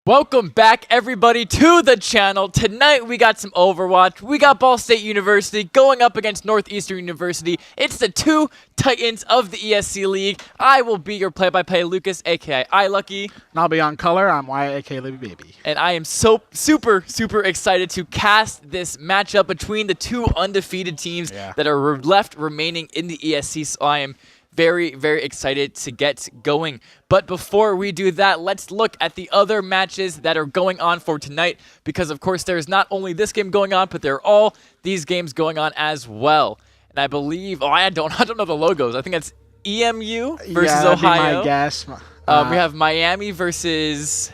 Welcome back, everybody, to the channel. Tonight, we got some Overwatch. We got Ball State University going up against Northeastern University. It's the two titans of the ESC League. I will be your play-by-play Lucas, a.k.a. iLucky. And I'll be on color. I'm Wyatt, a.k.a. Libby Baby. And I am so super excited to cast this matchup between the two undefeated teams that are left remaining in the ESC. So I am very excited to get going. But before we do that, let's look at the other matches that are going on for tonight, because of course there's not only this game going on, but there are all these games going on as well. And I believe, I don't know the logos. I think that's EMU versus Ohio. Be my guess. We have Miami versus...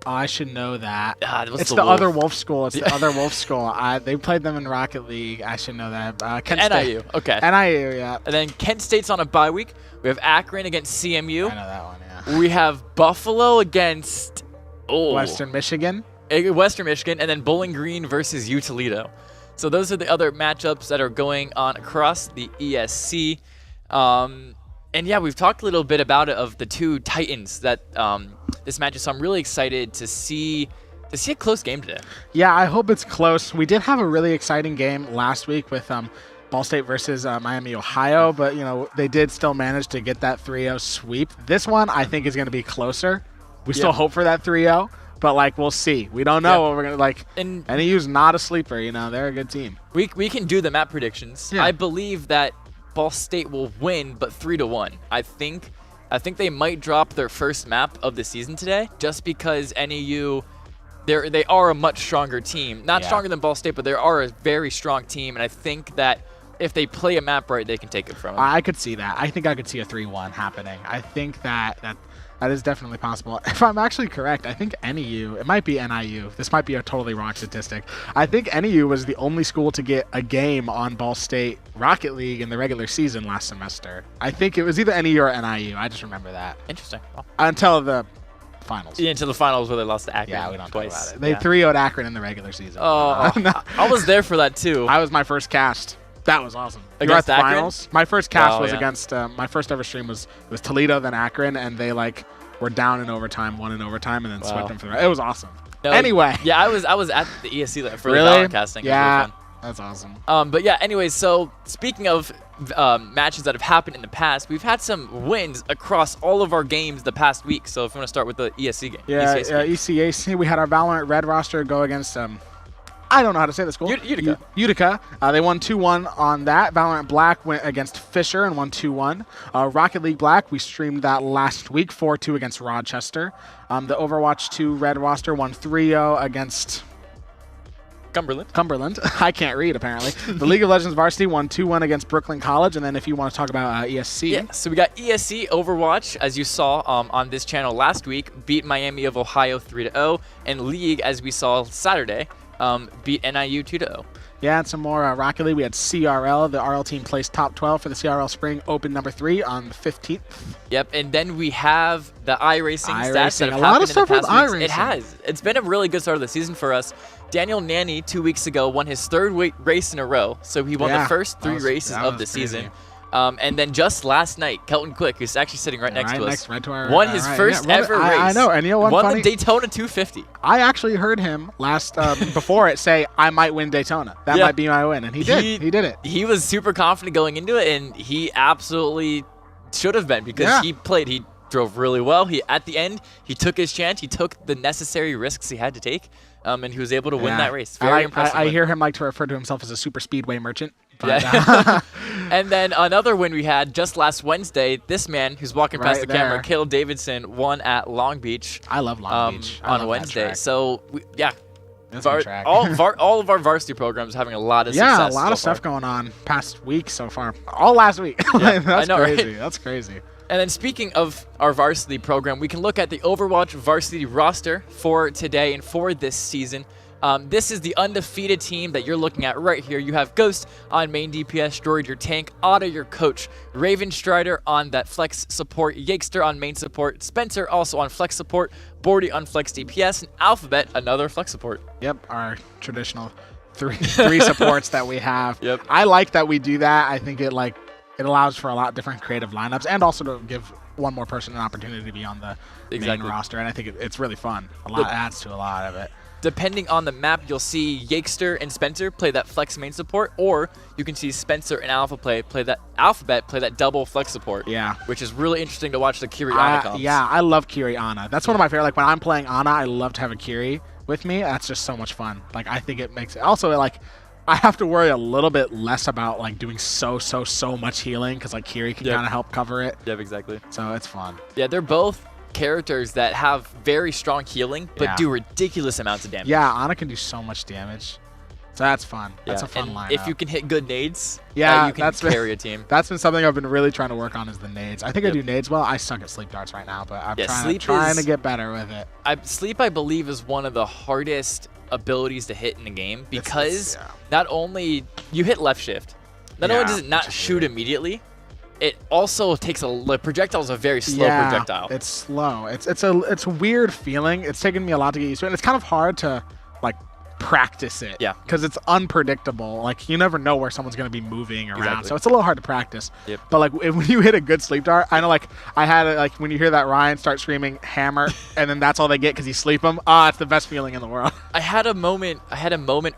Oh, I should know that. It's the other Wolf School. It's the other Wolf School. They played them in Rocket League. I should know that. Kent State. NIU. Okay. NIU, yeah. And then Kent State's on a bye week. We have Akron against CMU. I know that one, yeah. We have Buffalo against Western Michigan. Western Michigan, and then Bowling Green versus U Toledo. So those are the other matchups that are going on across the ESC. And yeah, we've talked a little bit about it, of the two titans that this match is. So I'm really excited to see a close game today. Yeah, I hope it's close. We did have a really exciting game last week with Ball State versus Miami, Ohio, but they did still manage to get that 3-0 sweep. This one I think is going to be closer. We still hope for that 3-0, but we'll see. We don't know what we're going to And NEU's not a sleeper. They're a good team. We can do the map predictions. Yeah. I believe that Ball State will win, but 3-1. I think they might drop their first map of the season today, just because NEU, they are a much stronger team. Not stronger than Ball State, but they are a very strong team, and I think that if they play a map right, they can take it from them. I could see that. I think I could see a 3-1 happening. I think that is definitely possible. If I'm actually correct, I think NEU, it might be NIU. This might be a totally wrong statistic. I think NEU was the only school to get a game on Ball State Rocket League in the regular season last semester. I think it was either NEU or NIU. I just remember that. Interesting. Well, until the finals. Yeah, until the finals where they lost to Akron. Yeah, we don't twice. talk about it. They 3-0'd Akron in the regular season. Oh, I was there for that too. I was my first cast. That was awesome. Against you were at the Akron? finals. My first cast was against my first ever stream was Toledo, then Akron, and they were down in overtime, won in overtime, and then swept them for the rest. It was awesome. No, anyway. Yeah, I was at the ESC for the really? casting. Yeah, that's awesome. But yeah, anyways, so speaking of matches that have happened in the past, we've had some wins across all of our games the past week. So if you want to start with the ESC game. Yeah, ECAC. We had our Valorant Red roster go against I don't know how to say this school. Utica. Utica. They won 2-1 on that. Valorant Black went against Fisher and won 2-1. Rocket League Black, we streamed that last week, 4-2 against Rochester. The Overwatch 2 Red roster won 3-0 against Cumberland. I can't read, apparently. The League of Legends Varsity won 2-1 against Brooklyn College. And then if you want to talk about ESC. Yeah, so we got ESC Overwatch, as you saw on this channel last week, beat Miami of Ohio 3-0. And League, as we saw Saturday, beat NIU 2-0. Yeah, and some more Rocket League. We had CRL. The RL team placed top 12 for the CRL Spring Open number 3 on the 15th. Yep, and then we have the iRacing stats that have a lot happened of stuff in the with past weeks. iRacing. It has. It's been a really good start of the season for us. Daniel Nanny 2 weeks ago won his third race in a row, so he won the first 3 races of the season. And then just last night, Kelton Quick, who's actually sitting right next to us, won his first ever race. I know, and won the Daytona 250. I actually heard him last before it say, "I might win Daytona. That might be my win," and he did. He did it. He was super confident going into it, and he absolutely should have been, because he played. He drove really well. At the end, he took his chance. He took the necessary risks he had to take, and he was able to win that race. Very impressive. I hear him like to refer to himself as a super speedway merchant. But, yeah. And then another win we had just last Wednesday. This man who's walking past the camera, Caleb Davidson, won at Long Beach. I love Long Beach. On Wednesday. So, yeah. Track. all of our varsity programs having a lot of success. Yeah, a lot of stuff going on past week so far. All last week. Yeah, That's I know, crazy. Right? That's crazy. And then speaking of our varsity program, we can look at the Overwatch varsity roster for today and for this season. This is the undefeated team that you're looking at right here. You have Ghost on main DPS, Droid your tank, Otto your coach, Raven Strider on that flex support, Yakester on main support, Spencer also on flex support, Bordy on flex DPS, and Alphabet another flex support. Yep, our traditional three supports that we have. Yep. I like that we do that. I think it allows for a lot different creative lineups and also to give one more person an opportunity to be on the main roster. And I think it's really fun. Adds to a lot of it. Depending on the map, you'll see Yakester and Spencer play that flex main support, or you can see Spencer and Alphabet play that double flex support. Yeah. Which is really interesting to watch the Kiri Ana comps. Yeah, I love Kiri Ana. That's one of my favorite. Like when I'm playing Ana, I love to have a Kiri with me. That's just so much fun. Like I think it makes it also like I have to worry a little bit less about like doing so much healing because like Kiri can kind of help cover it. Yep, exactly. So it's fun. Yeah, they're both characters that have very strong healing but do ridiculous amounts of damage. Yeah, Ana can do so much damage. So that's fun. That's a fun lineup. If you can hit good nades, you can carry a team. That's been something I've been really trying to work on is the nades. I think I do nades well. I suck at sleep darts right now, but I'm trying to get better with it. Sleep, I believe, is one of the hardest abilities to hit in the game because not only you hit left shift, not only does it not shoot immediately, it also takes the projectile is a very slow projectile. It's slow. It's a weird feeling. It's taken me a lot to get used to it. And it's kind of hard to like practice it. Yeah. Because it's unpredictable. Like you never know where someone's going to be moving around. Exactly. So it's a little hard to practice. Yep. But like when you hit a good sleep dart, I know like I had like when you hear that Ryan start screaming hammer and then that's all they get because you sleep them. It's the best feeling in the world. I had a moment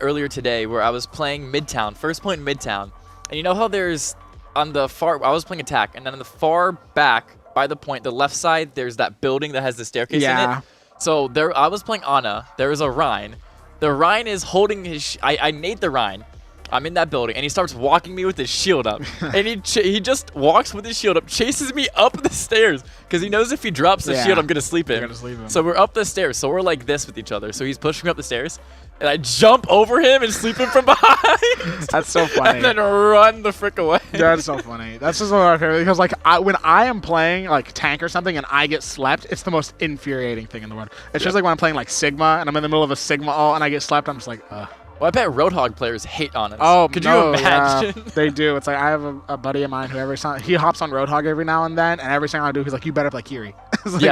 earlier today where I was playing Midtown, first point in Midtown. And you know how there's on the far, I was playing attack, and then on the far back by the point, the left side, there's that building that has the staircase in it. So there, I was playing Ana. There is a Rhine. The Rhine is holding his. I nade the Rhine. I'm in that building, and he starts walking me with his shield up, and he just walks with his shield up, chases me up the stairs, because he knows if he drops the shield, I'm gonna sleep him. So we're up the stairs. So we're like this with each other. So he's pushing me up the stairs. And I jump over him and sleep him from behind. That's so funny. And then run the frick away. That's so funny. That's just one of my favorite because like when I am playing like tank or something and I get slept, it's the most infuriating thing in the world. It's just like when I'm playing like Sigma and I'm in the middle of a Sigma ult and I get slept, I'm just like, ugh. Well, I bet Roadhog players hate on us. Oh, could you imagine? Yeah, they do. It's like I have a buddy of mine who he hops on Roadhog every now and then, and every time I do, he's like, "You better play Kiri." Like,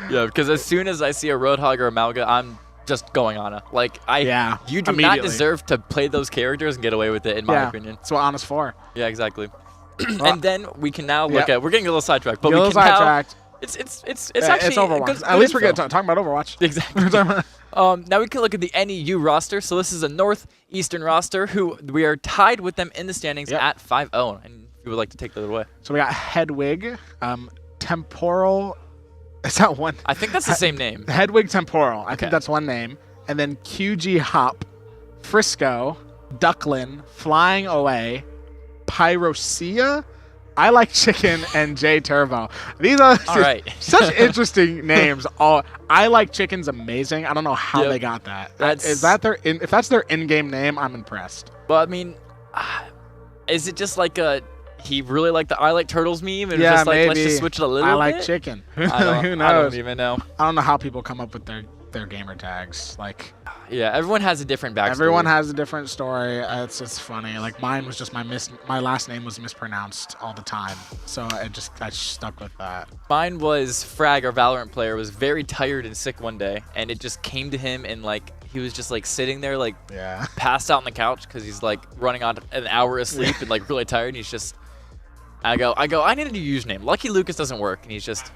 Yeah, because as soon as I see a Roadhog or a Malga, I'm just going on it. Like you do not deserve to play those characters and get away with it, in my opinion. That's what Ana's for. Yeah, exactly. And then we can now look at. We're getting a little sidetracked, but we can sidetracked. It's actually it's Overwatch. At least we're talking about Overwatch. Exactly. Now we can look at the NEU roster. So this is a northeastern roster who we are tied with them in the standings at 5-0. And if you would like to take that away. So we got Hedwig, Temporal. Is that one? I think that's the same name. Hedwig Temporal. I think that's one name. And then QG Hop, Frisco, Ducklin, Flying Away, Pyrocia, I Like Chicken, and J Turbo. These are such interesting names. I Like Chicken's amazing. I don't know how they got that. If that's their in-game name, I'm impressed. Well, I mean, is it just like he really liked the I Like Turtles meme and just like, let's just switch it a little bit? I Like Chicken. Who knows? I don't even know. I don't know how people come up with their gamer tags. Like, yeah, everyone has a different backstory. Everyone has a different story. It's funny. Like mine was just my last name was mispronounced all the time, so I stuck with that. Mine was Frag, our Valorant player, was very tired and sick one day, and it just came to him and like he was just like sitting there like passed out on the couch because he's like running on an hour of sleep and like really tired. And he's just, I go, I need a new username. Lucky Lucas doesn't work, and he's just.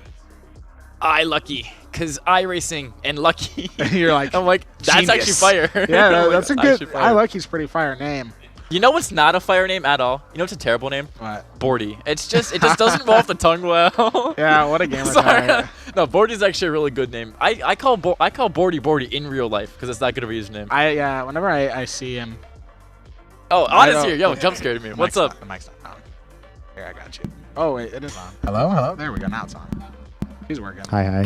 Lucky, because iRacing and Lucky. You're like, I'm like, that's genius. actually fire. Yeah, that's a good. Lucky's pretty fire name. You know what's not a fire name at all? You know what's a terrible name? What? Bordy. It just doesn't roll off the tongue well. Yeah, what a gamer Sorry. tag. No, Bordy's actually a really good name. I call Bordy in real life because it's that good of a username. Whenever I see him. Oh, Honest here. Yo, jump scared me. What's up? The mic's not on. Here, I got you. Oh, wait, it is on. Hello? There we go. Now it's on. He's working. Hi.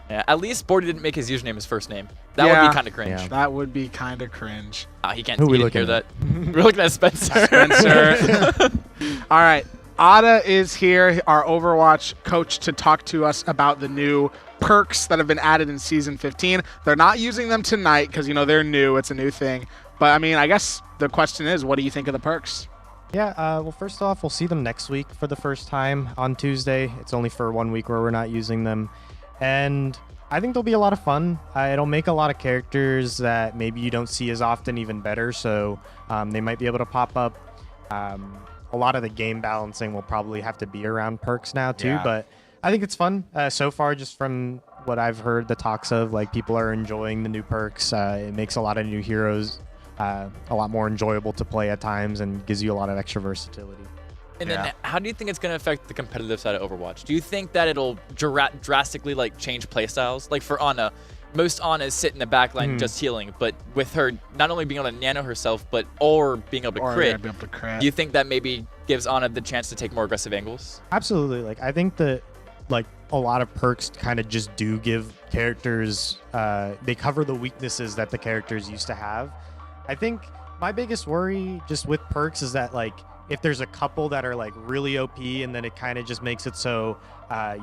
Yeah, at least Bordy didn't make his username his first name. That would be kind of cringe. Yeah. That would be kind of cringe. He can't Who we hear looking that. We're looking at Spencer. Spencer. All right. Ada is here, our Overwatch coach, to talk to us about the new perks that have been added in Season 15. They're not using them tonight because, they're new. It's a new thing. But, I guess the question is, what do you think of the perks? Yeah, well, first off, we'll see them next week for the first time on Tuesday. It's only for 1 week where we're not using them. And I think they'll be a lot of fun. It'll make a lot of characters that maybe you don't see as often even better. So they might be able to pop up. A lot of the game balancing will probably have to be around perks now too. Yeah. But I think it's fun so far, just from what I've heard the talks of. Like, people are enjoying the new perks. It makes a lot of new heroes a lot more enjoyable to play at times and gives you a lot of extra versatility. And then how do you think it's going to affect the competitive side of Overwatch? Do you think that it'll drastically change playstyles? Like for Ana, most Anas sit in the back line just healing, but with her not only being able to nano herself, but being able to crit, do you think that maybe gives Ana the chance to take more aggressive angles? Absolutely. I think that a lot of perks kind of just do give characters, they cover the weaknesses that the characters used to have. I think my biggest worry just with perks is that if there's a couple that are really OP and then it kind of just makes it so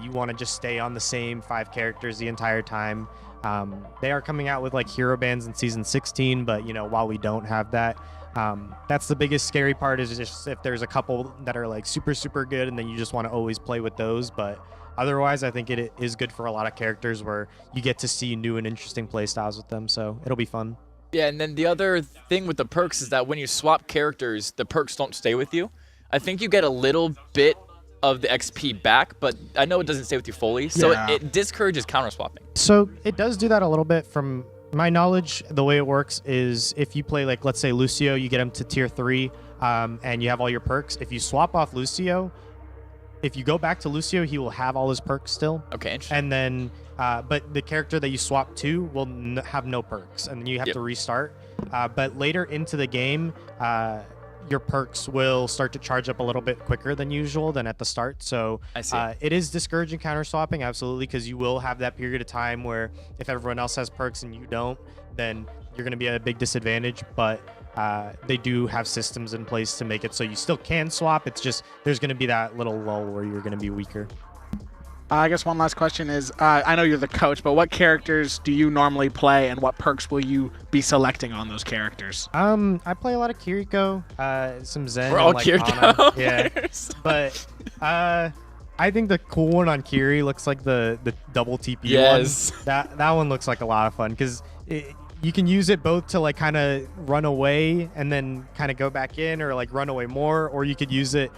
you want to just stay on the same 5 characters the entire time. They are coming out with hero bans in Season 16, but while we don't have that, that's the biggest scary part, is just if there's a couple that are super good and then you just want to always play with those. But otherwise, I think it is good for a lot of characters where you get to see new and interesting play styles with them, so it'll be fun. Yeah, and then the other thing with the perks is that when you swap characters, the perks don't stay with you. I think you get a little bit of the XP back, but I know it doesn't stay with you fully, so it discourages counter swapping. So it does do that a little bit. From my knowledge, the way it works is if you play let's say Lucio, you get him to tier 3, and you have all your perks. If you swap off Lucio, if you go back to Lucio, he will have all his perks still. Okay, interesting. And then, but the character that you swap to will have no perks, and then you have to restart. But later into the game, your perks will start to charge up a little bit quicker than usual than at the start. So I see. It is discouraging counter swapping, absolutely, because you will have that period of time where if everyone else has perks and you don't, then you're going to be at a big disadvantage. But they do have systems in place to make it so you still can swap. It's just there's going to be that little lull where you're going to be weaker. I guess one last question is, I know you're the coach, but what characters do you normally play, and what perks will you be selecting on those characters? I play a lot of Kiriko, some Zen. We're all and, Kiriko. Yeah, but I think the cool one on Kiri looks like the double TP one. That one looks like a lot of fun because you can use it both to kind of run away and then kind of go back in, or run away more, or you could use it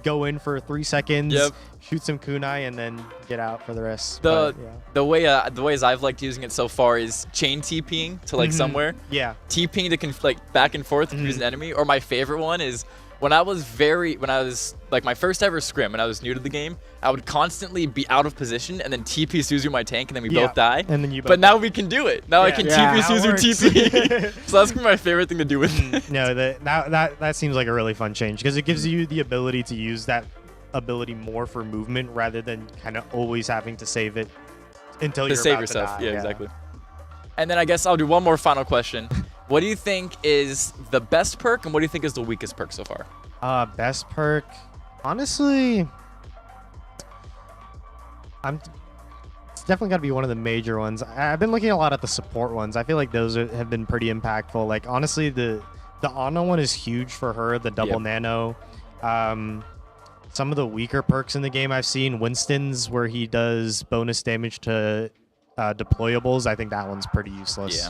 go in for 3 seconds, shoot some kunai, and then get out for the rest. The way as I've liked using it so far is chain TPing to somewhere. Yeah. TPing to back and forth confuse an enemy. Or my favorite one is when I was my first ever scrim, when I was new to the game, I would constantly be out of position and then TP Suzu my tank, and then we both die. And then you both but now we can do it. Now I can TP Suzu TP. So that's my favorite thing to do with it. No, that seems like a really fun change because it gives you the ability to use that ability more for movement rather than kind of always having to save it until you're save about yourself. to die. Yeah, exactly. And then I guess I'll do one more final question. What do you think is the best perk, and what do you think is the weakest perk so far? Best perk, honestly, it's definitely got to be one of the major ones. I've been looking a lot at the support ones. I feel like those have been pretty impactful. Honestly, the Ana one is huge for her. The double nano. Some of the weaker perks in the game I've seen, Winston's, where he does bonus damage to deployables. I think that one's pretty useless. Yeah.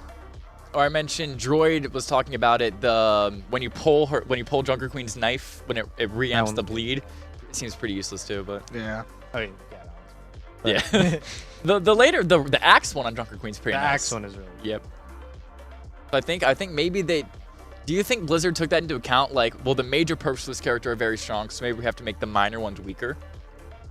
Or I mentioned Droid was talking about it. When you pull Junker Queen's knife, when it reamps the bleed, it seems pretty useless too. But yeah. I mean, yeah. the axe one on Junker Queen's pretty nice. The axe one is really good. Yep. So I think maybe Do you think Blizzard took that into account? Like, well, the major perks for this character are very strong, so maybe we have to make the minor ones weaker?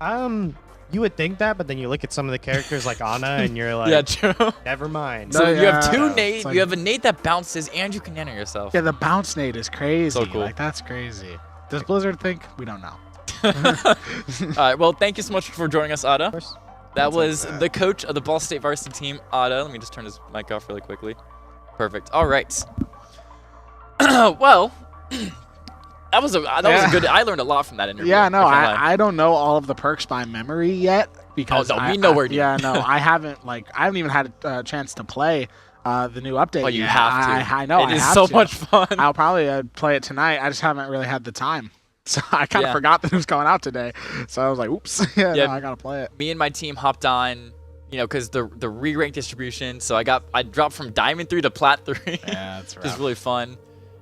You would think that, but then you look at some of the characters like Ana, and you're like, yeah, true. Never mind. So you have two yeah, nade. like, You have a nade that bounces, and you can enter yourself. Yeah, the bounce nade is crazy. So cool. Like, that's crazy. Does Blizzard think? We don't know. All right. Well, thank you so much for joining us, Ada. That was like that. the coach of the Ball State varsity team, Ada. Let me just turn his mic off really quickly. Perfect. All right. Well, that was a good. I learned a lot from that interview. Yeah, no, can't lie. I don't know all of the perks by memory yet because Oh, no, we know where to. Yeah, no, I haven't even had a chance to play the new update. Oh, you yet. have to. I know. It I is have so to. much fun. I'll probably play it tonight. I just haven't really had the time. So I kind of forgot that it was going out today. So I was like, oops. No, I got to play it. Me and my team hopped on, because the re-rank distribution. So I dropped from Diamond 3 to Plat 3. Yeah, that's right. Which is really fun.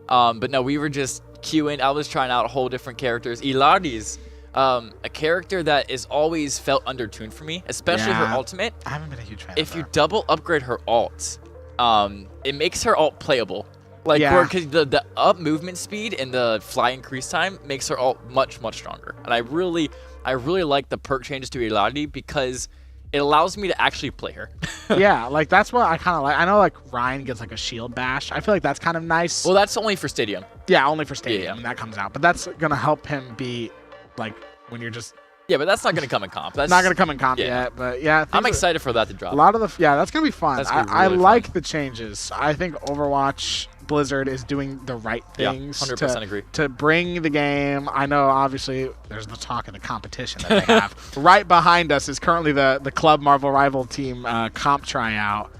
But no, we were just queuing. I was trying out whole different characters. Ilari's a character that is always felt undertuned for me, especially her ultimate. I haven't been a huge fan If of you her. double upgrade her ult, it makes her ult playable. Like, Yeah. because the up movement speed and the fly increase time makes her ult much, much stronger. And I really like the perk changes to Ilari because it allows me to actually play her. Yeah, like that's what I kind of like. I know like Ryan gets like a shield bash. I feel like that's kind of nice. Well, that's only for Stadium. Yeah, only for Stadium Yeah. when that comes out. But that's gonna help him be like when you're just Yeah, but that's not going to come in comp. That's not gonna come in comp yeah. yet. But yeah, I'm excited for that to drop. a lot of the that's gonna be fun. That's gonna be I really like fun. the changes. I think Overwatch Blizzard is doing the right Yeah, things 100% agree. to bring the game. I know obviously there's the talk of the competition that they have. Right behind us is currently the Club Marvel Rival team comp tryout.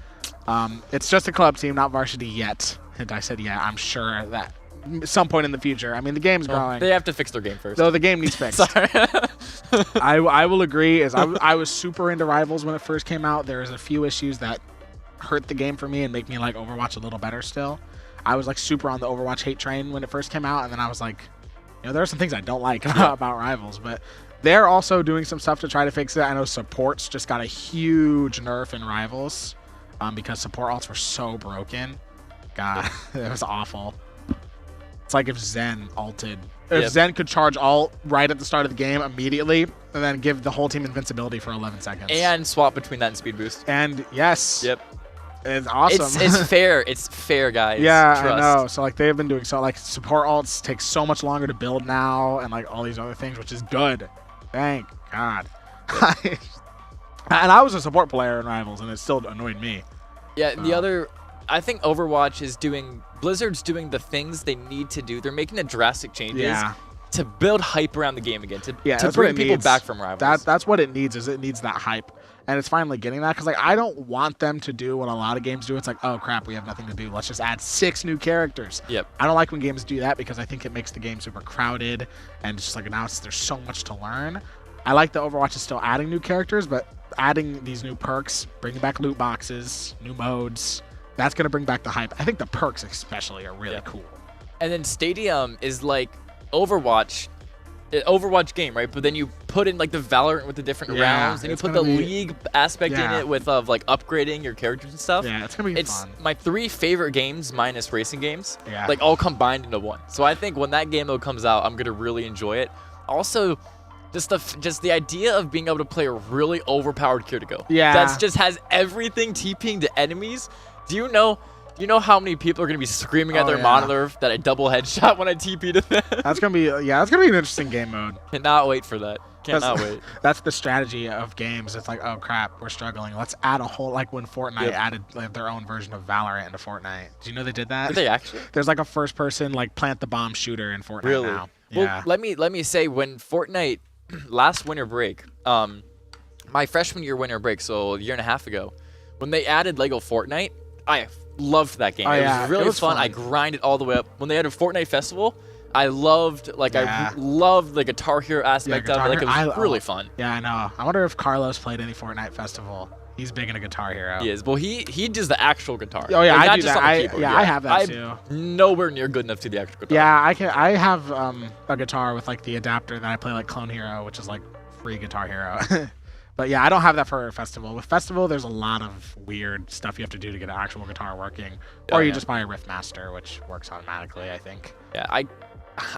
It's just a club team, not varsity yet. And I said yeah, I'm sure that at some point in the future. I mean, the game's growing. They have to fix their game first. So the game needs fixed. Sorry. I will agree. I was super into Rivals when it first came out. There's a few issues that hurt the game for me and make me like Overwatch a little better still. I was like super on the Overwatch hate train when it first came out, and then I was like, there are some things I don't like about Rivals, but they're also doing some stuff to try to fix it. I know supports just got a huge nerf in Rivals because support ults were so broken. God, it was awful. It's like if Zen ulted. If Zen could charge ult right at the start of the game immediately, and then give the whole team invincibility for 11 seconds. And swap between that and speed boost. And yes. Yep. It's awesome. It's fair. It's fair, guys. Yeah, Trust. I know. So like they've been doing so like support ults take so much longer to build now, and like all these other things, which is good. Thank God. And I was a support player in Rivals, and it still annoyed me. Yeah, the other, I think Overwatch is Blizzard's doing the things they need to do. They're making the drastic changes to build hype around the game again, to bring people back from Rivals. That's what it needs. It needs that hype. And it's finally getting that because like I don't want them to do what a lot of games do. It's like, oh crap, we have nothing to do. Let's just add 6 new characters. Yep. I don't like when games do that because I think it makes the game super crowded and just like now there's so much to learn. I like that Overwatch is still adding new characters, but adding these new perks, bringing back loot boxes, new modes, that's gonna bring back the hype. I think the perks especially are really cool. And then Stadium is like Overwatch game, right? But then you put in like the Valorant with the different rounds, and you put the league aspect in it with like upgrading your characters and stuff. Yeah, it's gonna be fun. It's my 3 favorite games minus racing games, Yeah. like all combined into one. So I think when that game mode comes out, I'm gonna really enjoy it. Also, just the idea of being able to play a really overpowered Kiriko. Yeah. That just has everything TPing to enemies. Do you know how many people are gonna be screaming at their monitor that I double headshot when I TP to them? That's gonna be an interesting game mode. Cannot wait for that. Cannot wait. That's the strategy of games. It's like, oh crap, we're struggling. Let's add a whole like when Fortnite added like, their own version of Valorant into Fortnite. Did you know they did that? Did they actually? There's like a first person like plant the bomb shooter in Fortnite Really? now. Well, Yeah. let me say when Fortnite last winter break, my freshman year winter break, so a year and a half ago, when they added Lego Fortnite, I loved that game. Oh, it yeah, was really it was fun. fun. I grinded all the way up. When they added Fortnite Festival, I loved I loved the Guitar Hero aspect of it. Like it was really fun. Yeah, I know. I wonder if Carlos played any Fortnite Festival. He's big into Guitar Hero. He is. Well, he does the actual guitar. Oh yeah, like, I not do just that. on the keyboard. I have that too. I'm nowhere near good enough to the actual guitar. Yeah, I have a guitar with like the adapter that I play like Clone Hero, which is like free Guitar Hero. But yeah, I don't have that for a festival. With festival, there's a lot of weird stuff you have to do to get an actual guitar working, or you just buy a Riff Master, which works automatically, I think. Yeah,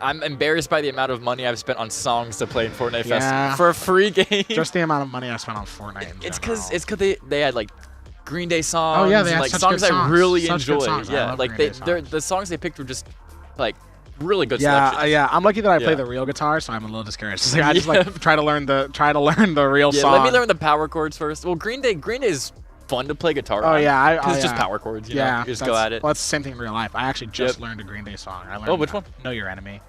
I'm embarrassed by the amount of money I've spent on songs to play in Fortnite Festival for a free game. Just the amount of money I spent on Fortnite. It's because they had like Green Day songs. Oh yeah, they and, had like such songs good I really Such good enjoy. songs. I Yeah, love like Green Day songs. the songs they picked were just like really good Yeah, selections. yeah. I'm lucky that I play Yeah. the real guitar, so I'm a little discouraged. I just like try to learn the real Yeah, song. let me learn the power chords first. Well, Green Day's fun to play guitar on. Oh yeah, Because it's just power chords. You know? You just go at it. Well, it's the same thing in real life. I actually just learned a Green Day song. I learned which one? Know Your Enemy.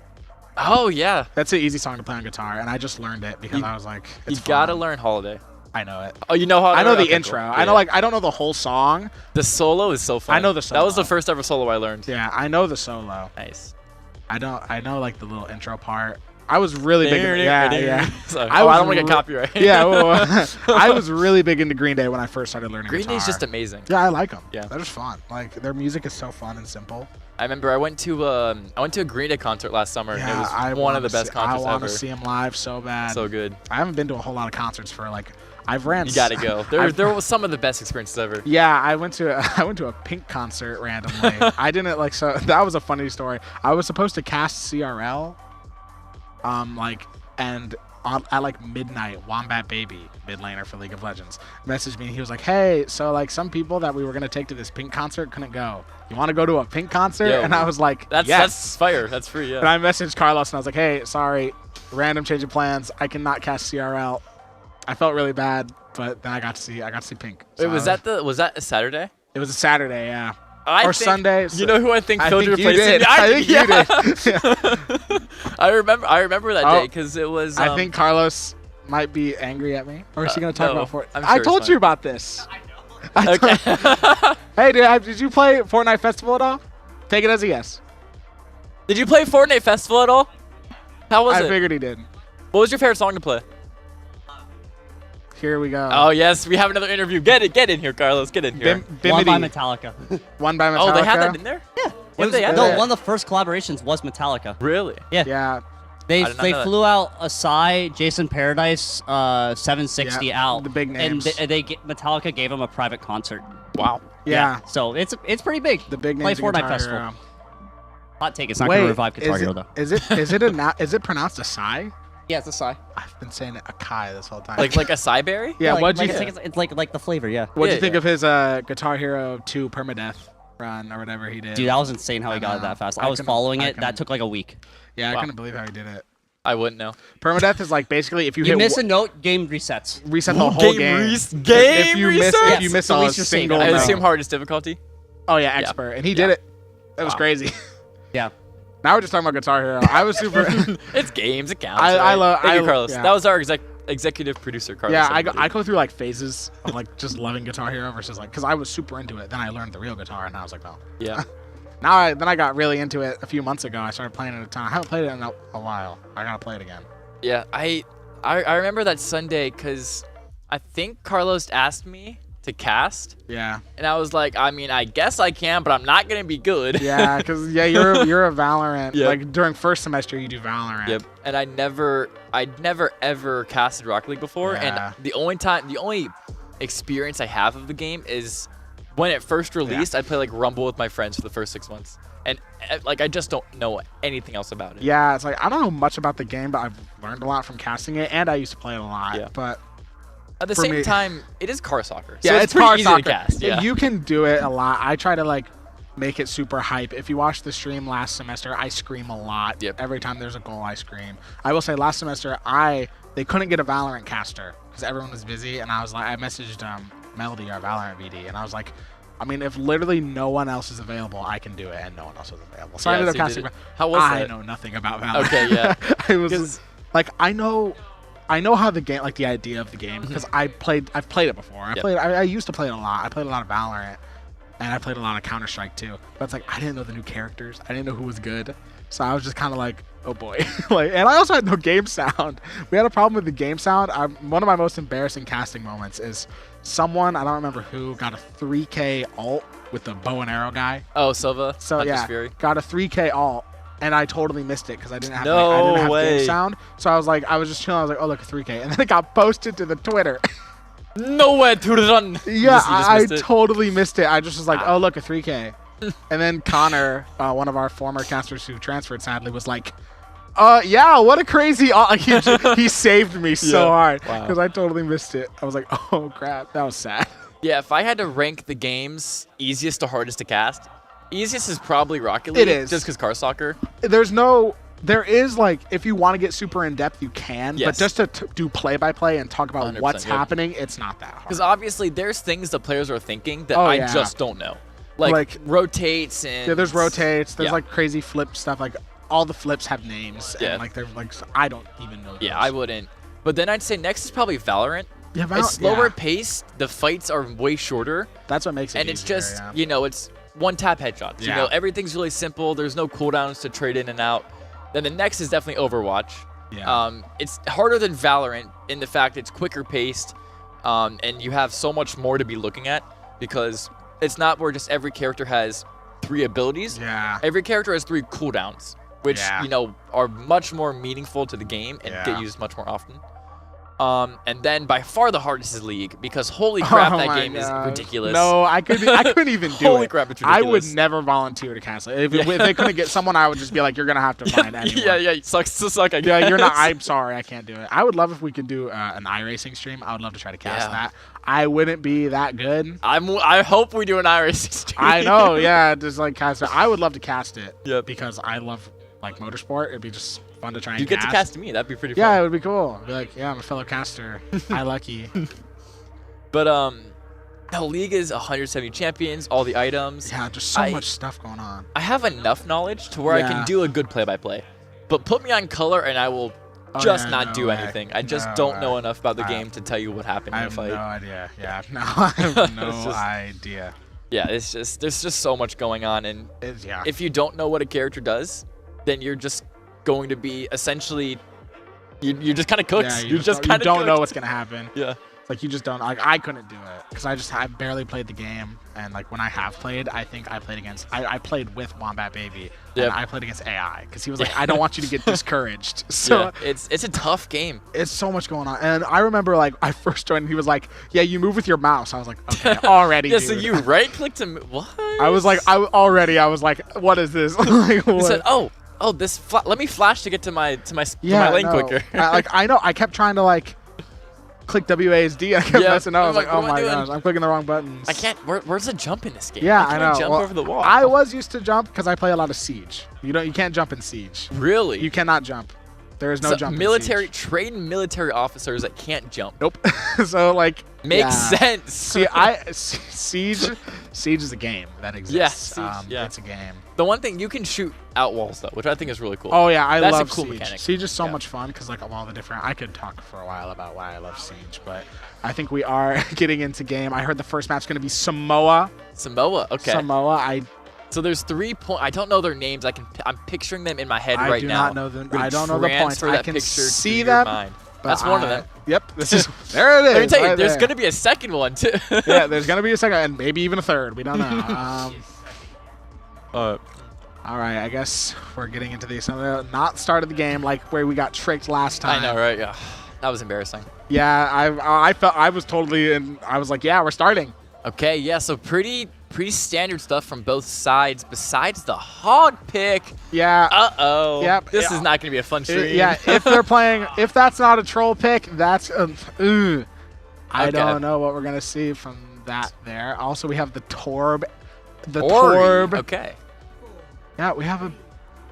Oh yeah. That's an easy song to play on guitar, and I just learned it because I was like, You gotta learn Holiday. I know it. Oh, you know how? I know the okay, intro. cool. I know I don't know the whole song. The solo is so fun. I know the That was the solo. first ever solo I learned. Yeah, I know the solo. Nice. I know like the little intro part. I was really big. Yeah. Sorry. I I was don't want to get copyright. Yeah, well, I was really big into Green Day when I first started learning Green guitar. Day's just amazing. Yeah, I like them. Yeah. They're just fun. Like their music is so fun and simple. I remember I went to a Green Day concert last summer. And it was one of the best concerts I want ever. to see them live so bad. So good. I haven't been to a whole lot of concerts for like I've ran. You gotta go. There was some of the best experiences ever. Yeah, I went to a Pink concert randomly. I didn't like so that was a funny story. I was supposed to cast CRL, at like midnight, Wombat Baby, mid laner for League of Legends, messaged me. He was like, "Hey, so like some people that we were gonna take to this Pink concert couldn't go. You want to go to a Pink concert?" Yo, and I was like, That's "Yes." fire. That's free. Yeah. And I messaged Carlos and I was like, "Hey, sorry, random change of plans. I cannot cast CRL." I felt really bad, but then I got to see Pink. Wait, So was that a Saturday? It was a Saturday, yeah. Or Sunday. You know who I think I filled think your you place? did. I think you did. I remember that day because it was. I think Carlos might be angry at me. Or is he going to talk no, about Fortnite? I'm sure I it's told fine. you about this. Okay. Hey, did you play Fortnite Festival at all? Take it as a yes. Did you play Fortnite Festival at all? How was I it? figured he did. What was your favorite song to play? Here we go. Oh yes, we have another interview. Get in here, Carlos. Get in here. One by Bimity. Metallica. One by Metallica. Oh, they had that in there? Yeah. When they had No, that? one of the first collaborations was Metallica. Really? Yeah. Yeah. They I did not they know that. flew out Asai, Jason Paradise, 760 Yeah, out. the big names. And Metallica gave them a private concert. Wow. Yeah. So it's pretty big. The big Play names. of Fortnite Guitar Festival. Hero. Hot take. It's not going to revive Guitar Hero though. Is it pronounced Asai? Yeah, it's Asai. I've been saying it Akai this whole time. Like a Cyberry? yeah. like, What'd like, you I think? think it's like the flavor. Yeah. What'd Yeah, you think yeah. of his Guitar Hero 2 permadeath run or whatever he did? Dude, that was insane how he got it know. that fast. I I was couldn't- following I it. That couldn't- took like a week. Yeah, I Wow. couldn't believe how he did it. I wouldn't know. Permadeath is like basically if you You hit miss a note, game resets. reset the whole game. If you miss reset? if you Yes, miss at a least you're safe. single I note. assume hardest difficulty. Oh yeah, expert, and he did it. That was Wow. crazy. Yeah. Now we're just talking about Guitar Hero. I was super. It's games. It counts. I right? love- Thank you, I- Carlos. yeah. That was our executive producer, Carlos. Yeah, everybody. I go through like phases of like just loving Guitar Hero versus like because I was super into it. Then I learned the real guitar, and I was like, no. Yeah. Then I got really into it a few months ago. I started playing it a ton. I haven't played it in a while. I gotta play it again. Yeah. I remember that Sunday because I think Carlos asked me to cast, Yeah, and I was like, I mean, I guess I can, but I'm not gonna be good. yeah, because you're a Valorant. Yep. Like during first semester you do Valorant. Yep. And I'd never ever casted Rocket League before, Yeah. and the only experience I have of the game is when it first released. I'd play like Rumble with my friends for the first 6 months, and like I just don't know anything else about it. Yeah, it's like I don't know much about the game, but I've learned a lot from casting it, and I used to play it a lot. Yeah. But At the For same me- time, it is car soccer. yeah, so it's pretty car easy soccer. to cast. Yeah. You can do it a lot. I try to like make it super hype. If you watch the stream last semester, I scream a lot. Yep. Every time there's a goal, I scream. I will say last semester they couldn't get a Valorant caster because everyone was busy, and I was like, I messaged Melody, our Valorant VD, and I was like, I mean, if literally no one else is available, I can do it, and no one else was available. So I Yeah, ended up so you casting. did it. How was I that? know nothing about Valorant. Okay, yeah. I was 'Cause- like, I know how the game, like the idea of the game, because I've played it before. Yep. I used to play it a lot. I played a lot of Valorant, and I played a lot of Counter-Strike too. But it's like I didn't know the new characters. I didn't know who was good, so I was just kind of like, oh boy. And I also had no game sound. We had a problem with the game sound. One of my most embarrassing casting moments is someone, I don't remember who, got a 3K ult with the bow and arrow guy. Oh, Silva. So Hunter's yeah, Fury. got a 3K ult, and I totally missed it because I didn't have No game sound. So I was just chilling. I was like, oh look, a 3K, and then it got posted to the Twitter. Nowhere to run. Yeah, I totally missed it. I just was like, oh look, a 3K. And then Connor, one of our former casters who transferred sadly, was like, yeah, what a crazy... he saved me so hard because I totally missed it. I was like, oh crap, that was sad. Yeah, if I had to rank the games easiest to hardest to cast, easiest is probably Rocket League. It is. Just because car soccer. There is, like, if you want to get super in-depth, you can. Yes. But just to do play-by-play and talk about what's 100%, happening, it's not that hard. Because obviously there's things the players are thinking that Oh, yeah. I just don't know. Like rotates and... Yeah, there's rotates. There's, like, crazy flip stuff. Like, all the flips have names. Yeah. And, like, they're, like, I don't even know those. Yeah, I wouldn't. But then I'd say next is probably Valorant. Yeah, It's slower paced. The fights are way shorter. That's what makes it And it's easier, just, you know, it's one-tap headshots. You know, everything's really simple. There's no cooldowns to trade in and out. Then the next is definitely Overwatch. Yeah. It's harder than Valorant in the fact it's quicker paced, and you have so much more to be looking at because it's not where just every character has 3 abilities. Yeah. Every character has 3 cooldowns, which, you know, are much more meaningful to the game and get used much more often. And then by far the hardest is League because holy crap, that game is ridiculous. No, I couldn't even do it. Holy crap, it's ridiculous. I would never volunteer to cast it. If they couldn't get someone, I would just be like, you're gonna have to find anyone. Yeah, sucks to suck. I guess. Yeah, you're not. I'm sorry, I can't do it. I would love if we could do an iRacing stream. I would love to try to cast that. I wouldn't be that good. I hope we do an iRacing stream. I know. Yeah, just like cast it. I would love to cast it. Yep. Because I love like motorsport. It'd be just fun to try and You get to cast me. That'd be pretty fun. Yeah, it would be cool. Be like, yeah, I'm a fellow caster. I lucky. But the League is 170 champions, all the items. Yeah, there's so much stuff going on. I have enough knowledge to where I can do a good play-by-play. But put me on color and I will just not do anything. I just don't know enough about the game to tell you what happened in a fight. I have no idea. Yeah, no, I have no idea. Yeah, it's just there's just so much going on, and yeah. If you don't know what a character does, then you're just going to be essentially you're just kind of cooked. Yeah, you don't know what's gonna happen. Yeah. Like you just don't. Like I couldn't do it because I barely played the game, and like when I have played, I think I played against. I played with Wombat Baby, and I played against AI because he was like, I don't want you to get discouraged. So it's a tough game. It's so much going on, and I remember like I first joined, and he was like, yeah, you move with your mouse. I was like, okay, already. Yeah, dude. so you right click to what? I was like, I was like, what is this? Like, what? He said, this. Let me flash to get to my lane quicker. I know. I kept trying to like. Click WASD. I kept messing up. I was like, oh my gosh, I'm clicking the wrong buttons. I can't. Where's the jump in this game? Yeah, I know. Jump over the wall. I was used to jump because I play a lot of Siege. You can't jump in Siege. Really? You cannot jump. There is no jump. Trained military officers that can't jump. Nope. So like makes sense. See, Siege is a game that exists. Yeah, it's a game. The one thing you can shoot out walls though, which I think is really cool. Oh yeah, That's love a cool Siege. mechanic. Siege is so much fun because like of all the different. I could talk for a while about why I love Siege, but I think we are getting into game. I heard the first map's going to be Samoa. Samoa, okay. Samoa, So there's 3 points. I don't know their names. I'm picturing them in my head right now. I do not know them. I don't know the points. I can see them. That's one of them. Yep. There it is. Let me tell you, there's going to be a second one too. Yeah, there's going to be a second and maybe even a third. We don't know. All right, I guess we're getting into the not start of the game like where we got tricked last time. I know, right? Yeah, that was embarrassing. Yeah, I felt I was totally and I was like, yeah, we're starting. Okay, yeah, so pretty standard stuff from both sides besides the hog pick. Yeah. Uh-oh. Yep. This is not going to be a fun stream. Yeah, if they're playing, if that's not a troll pick, that's I don't know what we're going to see from that there. Also, we have the Torb. Torb. Okay. Yeah, we have a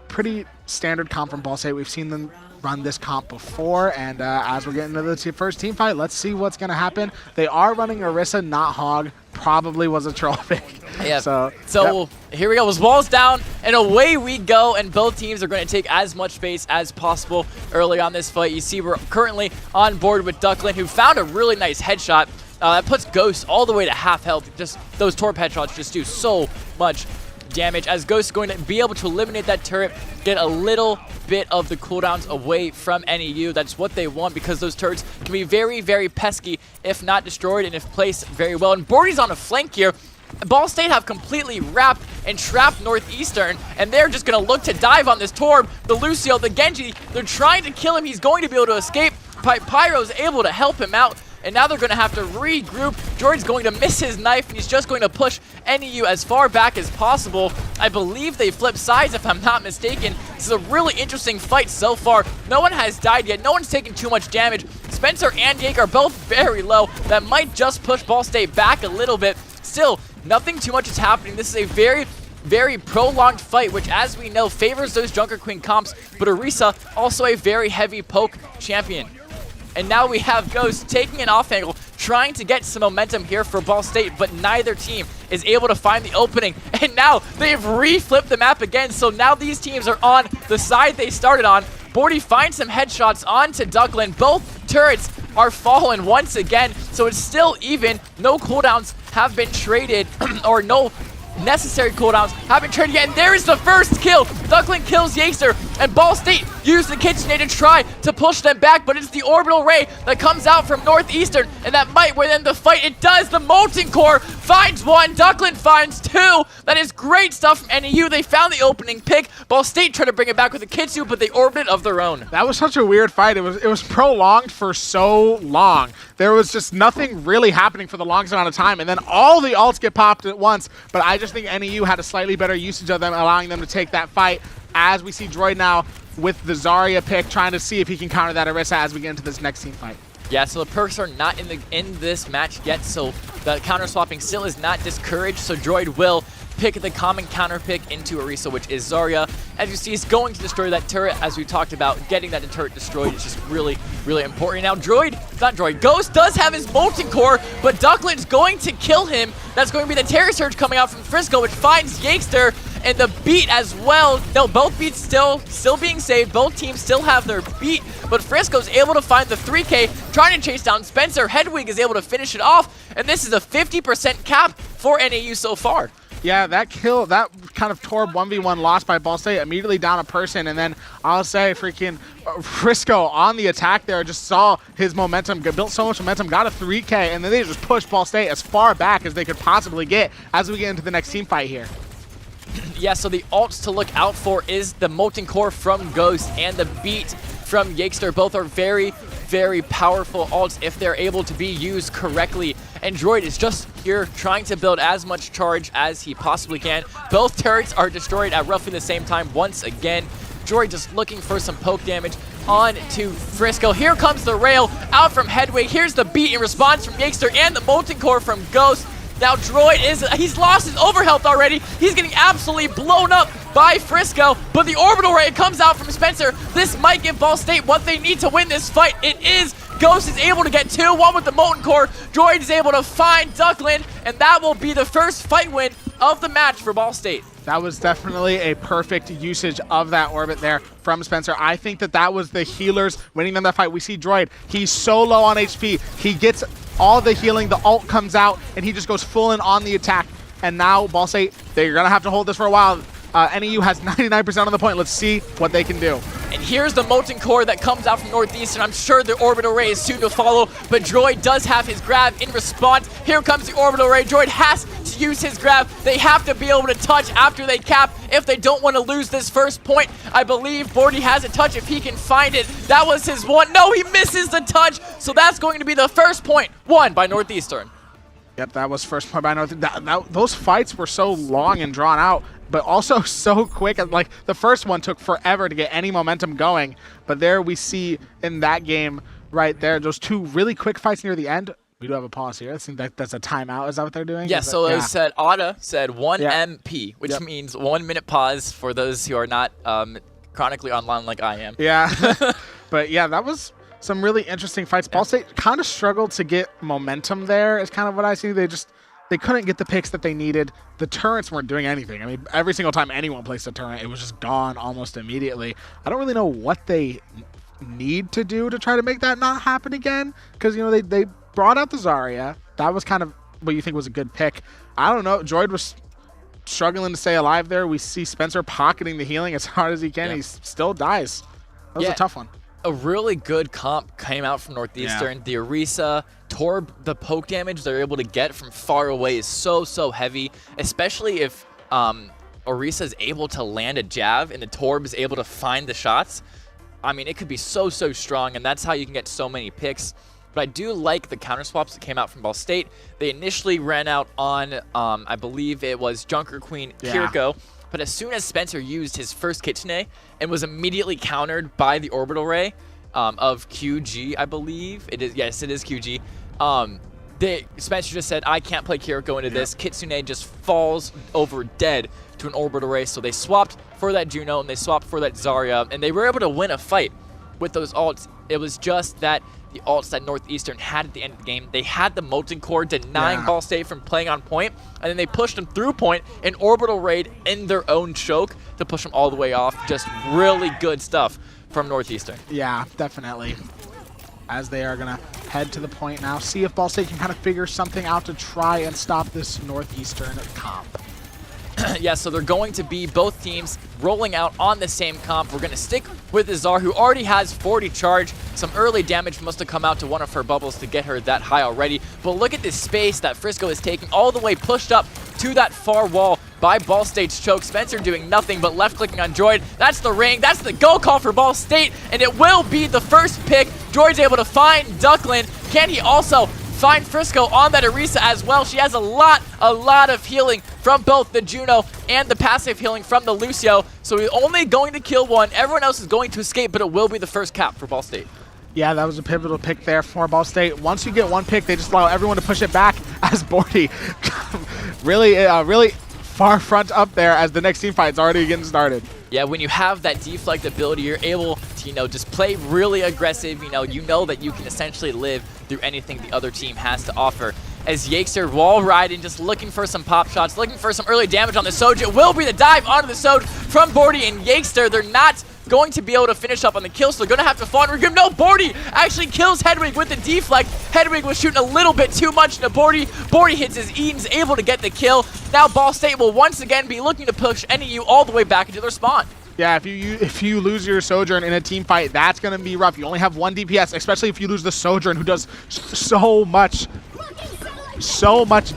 pretty standard comp from Ball State. We've seen them run this comp before, and as we're getting into the first team fight, let's see what's going to happen. They are running Orisa, not Hog. Probably was a troll pick. Yeah. So here we go. Those walls down, and away we go. And both teams are going to take as much space as possible early on this fight. You see, we're currently on board with Duckland, who found a really nice headshot. That puts Ghost all the way to half health. Just those Torp headshots just do so much damage, as Ghost is going to be able to eliminate that turret, get a little bit of the cooldowns away from NEU. That's what they want, because those turrets can be very, very pesky if not destroyed and if placed very well. And Bordy's on a flank here. Ball State have completely wrapped and trapped Northeastern, and they're just going to look to dive on this Torb. The Lucio, the Genji, they're trying to kill him. He's going to be able to escape. Pyro's able to help him out, and now they're going to have to regroup. Droid's going to miss his knife, and he's just going to push NEU as far back as possible. I believe they flip sides, if I'm not mistaken. This is a really interesting fight so far. No one has died yet. No one's taken too much damage. Spencer and Jake are both very low. That might just push Ball State back a little bit. Still, nothing too much is happening. This is a very prolonged fight, which, as we know, favors those Junker Queen comps, but Orisa, also a very heavy poke champion. And now we have Ghost taking an off angle, trying to get some momentum here for Ball State, but neither team is able to find the opening. And now they've re-flipped the map again, so now these teams are on the side they started on. Bordy finds some headshots onto Duckland. Both turrets are fallen once again, so it's still even. No cooldowns have been traded, or no necessary cooldowns have been traded yet, and there is the first kill. Duckland kills Yakester, and Ball State use the KitchenAid to try to push them back, but it's the orbital ray that comes out from Northeastern, and that might win the fight. It does. The Molten Core finds one. Duckland finds two. That is great stuff from NEU. They found the opening pick. Ball State tried to bring it back with a Kitsu, but they orbited of their own. That was such a weird fight. It was prolonged for so long. There was just nothing really happening for the longest amount of time, and then all the ults get popped at once, but I just think NEU had a slightly better usage of them, allowing them to take that fight, as we see Droid now with the Zarya pick, trying to see if he can counter that Orisa as we get into this next team fight. Yeah, so the perks are not in this match yet, so the counter swapping still is not discouraged, so Droid will pick the common counter pick into Orisa, which is Zarya. As you see, he's going to destroy that turret, as we talked about. Getting that turret destroyed is just really important. Now, Ghost does have his Molten Core, but Duckland's going to kill him. That's going to be the Terror Surge coming out from Frisco, which finds Yakester, and the beat as well. No, both beats still being saved. Both teams still have their beat, but Frisco's able to find the 3K, trying to chase down Spencer. Hedwig is able to finish it off, and this is a 50% cap for NEU so far. Yeah, that kill, that kind of Torb 1v1 loss by Ball State, immediately down a person, and then I'll say freaking Frisco on the attack there, just saw his momentum, built so much momentum, got a 3K, and then they just pushed Ball State as far back as they could possibly get as we get into the next team fight here. Yeah, so the ults to look out for is the Molten Core from Ghost and the beat from Yakester. Both are very powerful ults if they're able to be used correctly. And Droid is just here trying to build as much charge as he possibly can. Both turrets are destroyed at roughly the same time once again. Droid just looking for some poke damage on to Frisco. Here comes the rail out from Hedwig. Here's the beat in response from Yakester and the Molten Core from Ghost. Now Droid he's lost his overhealth already. He's getting absolutely blown up by Frisco, but the orbital ray comes out from Spencer. This might give Ball State what they need to win this fight. It is. Ghost is able to get two, one with the Molten Core. Droid is able to find Duckland, and that will be the first fight win of the match for Ball State. That was definitely a perfect usage of that orbit there from Spencer. I think that was the healers winning them that fight. We see Droid, he's so low on HP. He gets all the healing, the ult comes out, and he just goes full in on the attack. And now Ball State, they're going to have to hold this for a while. NEU has 99% on the point. Let's see what they can do. And here's the Molten Core that comes out from Northeastern. I'm sure the orbital ray is soon to follow, but Droid does have his grab in response. Here comes the orbital ray. Droid has to use his grab. They have to be able to touch after they cap if they don't want to lose this first point. I believe Bordy has a touch if he can find it. That was his one. No, he misses the touch, so that's going to be the first point won by Northeastern. Yep, that was first point by Northeastern. Those fights were so long and drawn out, but also so quick. Like, the first one took forever to get any momentum going, but there we see in that game right there, those two really quick fights near the end. We do have a pause here. I think that's a timeout. Is that what they're doing? Yeah, so it said, Ada said 1 Yeah. MP, which means 1 minute pause for those who are not chronically online like I am. Yeah, but yeah, that was some really interesting fights. Ball State kind of struggled to get momentum there, is kind of what I see. They couldn't get the picks that they needed. The turrets weren't doing anything. I mean, every single time anyone placed a turret, it was just gone almost immediately. I don't really know what they need to do to try to make that not happen again, because, you know, they brought out the Zarya. That was kind of what you think was a good pick. I don't know. Droid was struggling to stay alive there. We see Spencer pocketing the healing as hard as he can. Yeah. He still dies. That was a tough one. a really good comp came out from Northeastern. Yeah. The Orisa, Torb, the poke damage they're able to get from far away is so heavy, especially if Orisa is able to land a jab and the Torb is able to find the shots. I mean, it could be so strong, and that's how you can get so many picks. But I do like the counter swaps that came out from Ball State. They initially ran out on, I believe it was Junker Queen Kiriko. But as soon as Spencer used his first Kitsune and was immediately countered by the Orbital Ray of QG, I believe. It is, yes, it is QG. Spencer just said, I can't play Kiriko into this. Kitsune just falls over dead to an Orbital Ray. So they swapped for that Juno and they swapped for that Zarya. And they were able to win a fight with those ults. It was just that the ults that Northeastern had at the end of the game, they had the Molten Core denying Ball State from playing on point, and then they pushed them through point and Orbital Raid in their own choke to push them all the way off. Just really good stuff from Northeastern. Yeah, definitely. As they are going to head to the point now, see if Ball State can kind of figure something out to try and stop this Northeastern comp. Yeah, so they're going to be both teams rolling out on the same comp. We're going to stick with Azar, who already has 40 charge. Some early damage must have come out to one of her bubbles to get her that high already. But look at this space that Frisco is taking, all the way pushed up to that far wall by Ball State's choke. Spencer doing nothing but left-clicking on Droid. That's the ring. That's the go call for Ball State, and it will be the first pick. Droid's able to find Duckland. Can he also find Frisco on that Orisa as well? She has a lot of healing from both the Juno and the passive healing from the Lucio. So he's only going to kill one. Everyone else is going to escape, but it will be the first cap for Ball State. Yeah, that was a pivotal pick there for Ball State. Once you get one pick, they just allow everyone to push it back as Bordy really far front up there as the next team fight's already getting started. Yeah, when you have that deflect ability, you're able to, just play really aggressive. You know that you can essentially live through anything the other team has to offer. As Yakester wall riding, just looking for some pop shots, looking for some early damage on the Soj. It will be the dive onto the Soj from Bordy and Yakester. They're not going to be able to finish up on the kill, so they're going to have to fall and regroup. No, Bordy actually kills Hedwig with the deflect. Hedwig was shooting a little bit too much into Bordy. Bordy hits his E and is able to get the kill. Now Ball State will once again be looking to push NEU all the way back into their spawn. Yeah, if you lose your Sojourn in a team fight, that's going to be rough. You only have one DPS, especially if you lose the Sojourn, who does so much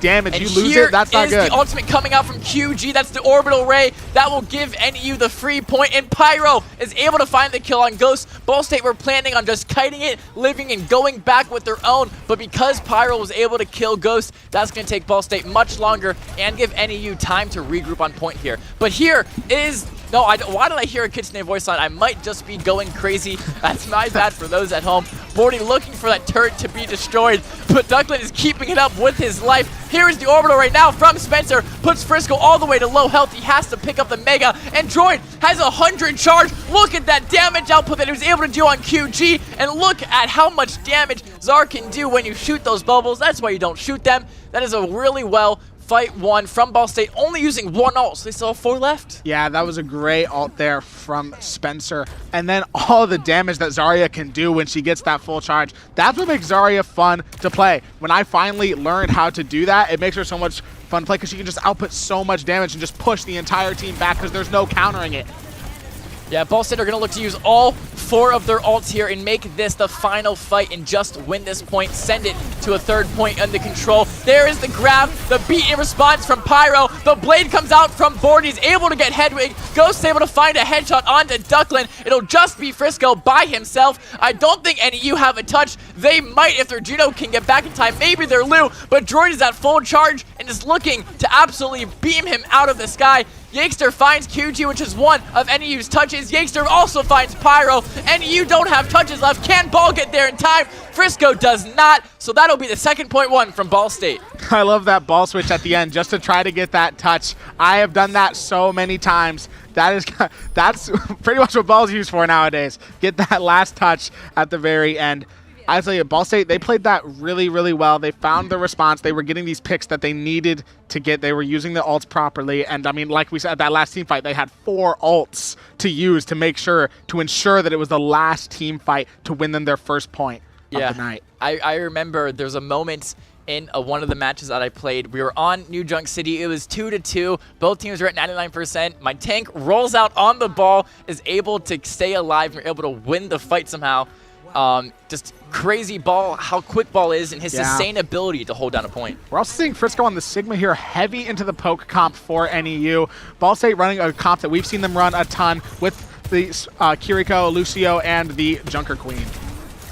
damage. And you lose it, that's not good. Here is the ultimate coming out from QG. That's the Orbital Ray. That will give NEU the free point, and Pyro is able to find the kill on Ghost. Ball State were planning on just kiting it, living and going back with their own, but because Pyro was able to kill Ghost, that's going to take Ball State much longer and give NEU time to regroup on point here. But here is... No, why did I hear a Kitsune voice line? I might just be going crazy. That's my bad for those at home. Bordy looking for that turret to be destroyed, but Duckland is keeping it up with his life. Here is the Orbital right now from Spencer. Puts Frisco all the way to low health. He has to pick up the Mega, and Droid has 100 charge. Look at that damage output that he was able to do on QG, and look at how much damage Zar can do when you shoot those bubbles. That's why you don't shoot them. That is a really well fight one from Ball State, only using one ult, so they still have 4 left. Yeah, that was a great ult there from Spencer. And then all the damage that Zarya can do when she gets that full charge. That's what makes Zarya fun to play. When I finally learned how to do that, it makes her so much fun to play because she can just output so much damage and just push the entire team back because there's no countering it. Yeah, Ball State are going to look to use all 4 of their ults here and make this the final fight and just win this point, send it to a 3rd point under control. There is the grab, the beat in response from Pyro. The blade comes out from Bordy. He's able to get Hedwig. Ghost able to find a headshot onto Duckland. It'll just be Frisco by himself. I don't think NEU have a touch. They might if their Juno can get back in time. Maybe their Lu, but Droid is at full charge and is looking to absolutely beam him out of the sky. Yakester finds QG, which is one of NEU's touches. Yakester also finds Pyro. NEU don't have touches left. Can Ball get there in time? Frisco does not, so that'll be the 2nd point one from Ball State. I love that ball switch at the end just to try to get that touch. I have done that so many times. That's pretty much what Ball's used for nowadays. Get that last touch at the very end. I tell you, Ball State, they played that really, really well. They found the response. They were getting these picks that they needed to get. They were using the ults properly. And, I mean, like we said, that last team fight, they had 4 ults to use to ensure that it was the last team fight to win them their first point. the night. I remember there's a moment in one of the matches that I played. We were on New Junk City. It was 2-2. Both teams were at 99%. My tank rolls out on the ball, is able to stay alive. We're able to win the fight somehow. Just crazy ball, how quick ball is, and his sustainability to hold down a point. We're also seeing Frisco on the Sigma here, heavy into the poke comp for NEU. Ball State running a comp that we've seen them run a ton with the Kiriko, Lucio, and the Junker Queen.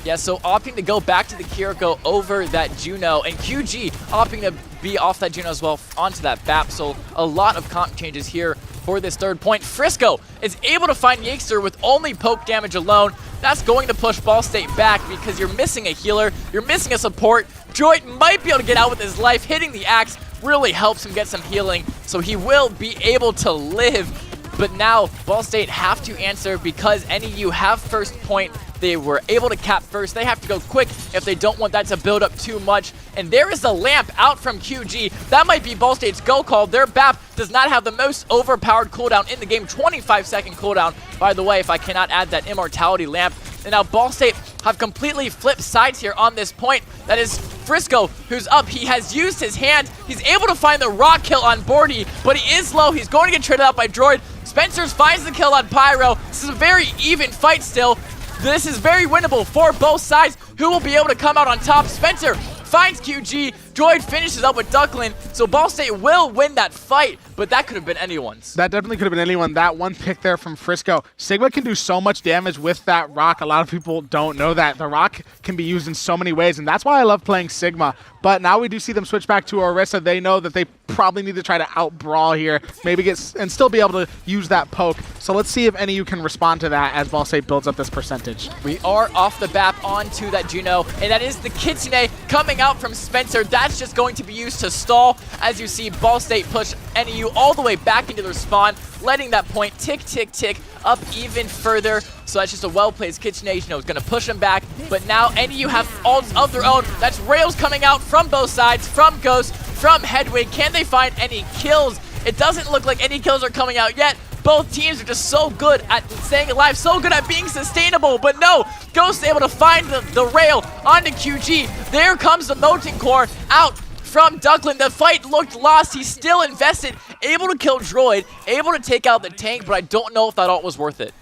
Yeah, so opting to go back to the Kiriko over that Juno, and QG opting to be off that Juno as well onto that BAP. So a lot of comp changes here for this third point. Frisco is able to find Yakester with only poke damage alone. That's going to push Ball State back because you're missing a healer, you're missing a support. Droid might be able to get out with his life. Hitting the axe really helps him get some healing, so he will be able to live. But now Ball State have to answer because NEU have first point. They were able to cap first. They have to go quick if they don't want that to build up too much. And there is the lamp out from QG. That might be Ball State's go call. Their BAP does not have the most overpowered cooldown in the game. 25-second cooldown, by the way, if I cannot add that immortality lamp. And now Ball State have completely flipped sides here on this point. That is Frisco, who's up. He has used his hand. He's able to find the rock kill on Bordy, but he is low. He's going to get traded out by Droid. Spencer's finds the kill on Pyro. This is a very even fight still. This is very winnable for both sides. Who will be able to come out on top? Spencer finds QG. Droid finishes up with Ducklin. So Ball State will win that fight, but that could have been anyone's. That definitely could have been anyone. That one pick there from Frisco. Sigma can do so much damage with that rock. A lot of people don't know that. The rock can be used in so many ways, and that's why I love playing Sigma. But now we do see them switch back to Orisa. They know that they probably need to try to out-brawl here, maybe get and still be able to use that poke. So let's see if NEU can respond to that as Ball State builds up this percentage. We are off the BAP onto that Juno, and that is the Kitsune coming out from Spencer. That's just going to be used to stall. As you see, Ball State push NEU all the way back into their spawn, letting that point tick, tick, tick up even further. So that's just a well-played Kitsune. You know, it's going to push them back. But now NEU have ults of their own. That's Rails coming out from both sides, from Ghost, from Hedwig. Can they find any kills? It doesn't look like any kills are coming out yet. Both teams are just so good at staying alive, so good at being sustainable. But no, Ghost is able to find the rail onto QG. There comes the Molten Core out from Ducklin. The fight looked lost. He's still invested, able to kill Droid, able to take out the tank, but I don't know if that ult was worth it.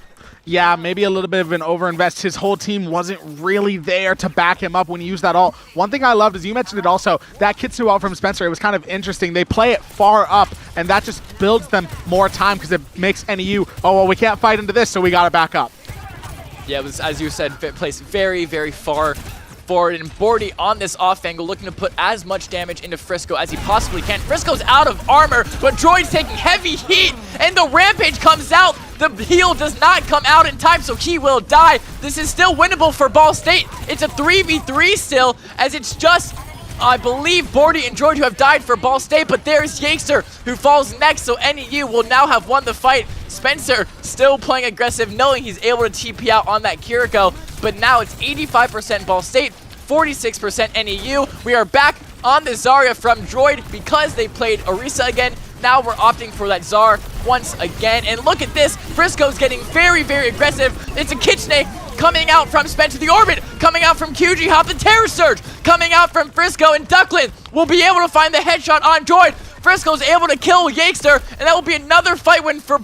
Yeah, maybe a little bit of an overinvest. His whole team wasn't really there to back him up when he used that ult. One thing I loved is, you mentioned it also, that Kitsu ult from Spencer, it was kind of interesting. They play it far up, and that just builds them more time because it makes NEU, oh, well, we can't fight into this, so we got to back up. Yeah, it was, as you said, placed very, very far forward, and Bordy on this off angle looking to put as much damage into Frisco as he possibly can. Frisco's out of armor, but Droid's taking heavy heat, and the Rampage comes out. The heal does not come out in time, so he will die. This is still winnable for Ball State. It's a 3v3 still, as it's just, I believe, Bordy and Droid who have died for Ball State, but there's Yakester who falls next, so NEU will now have won the fight. Spencer still playing aggressive, knowing he's able to TP out on that Kiriko, but now it's 85% Ball State, 46% NEU. We are back on the Zarya from Droid because they played Orisa again. Now we're opting for that Zar once again. And look at this. Frisco's getting very, very aggressive. It's a Kitsune coming out from Spencer. The Orbit coming out from QG Hop. The Terror Surge coming out from Frisco. And Ducklin will be able to find the headshot on Droid. Frisco's able to kill Yakester. And that will be another fight win for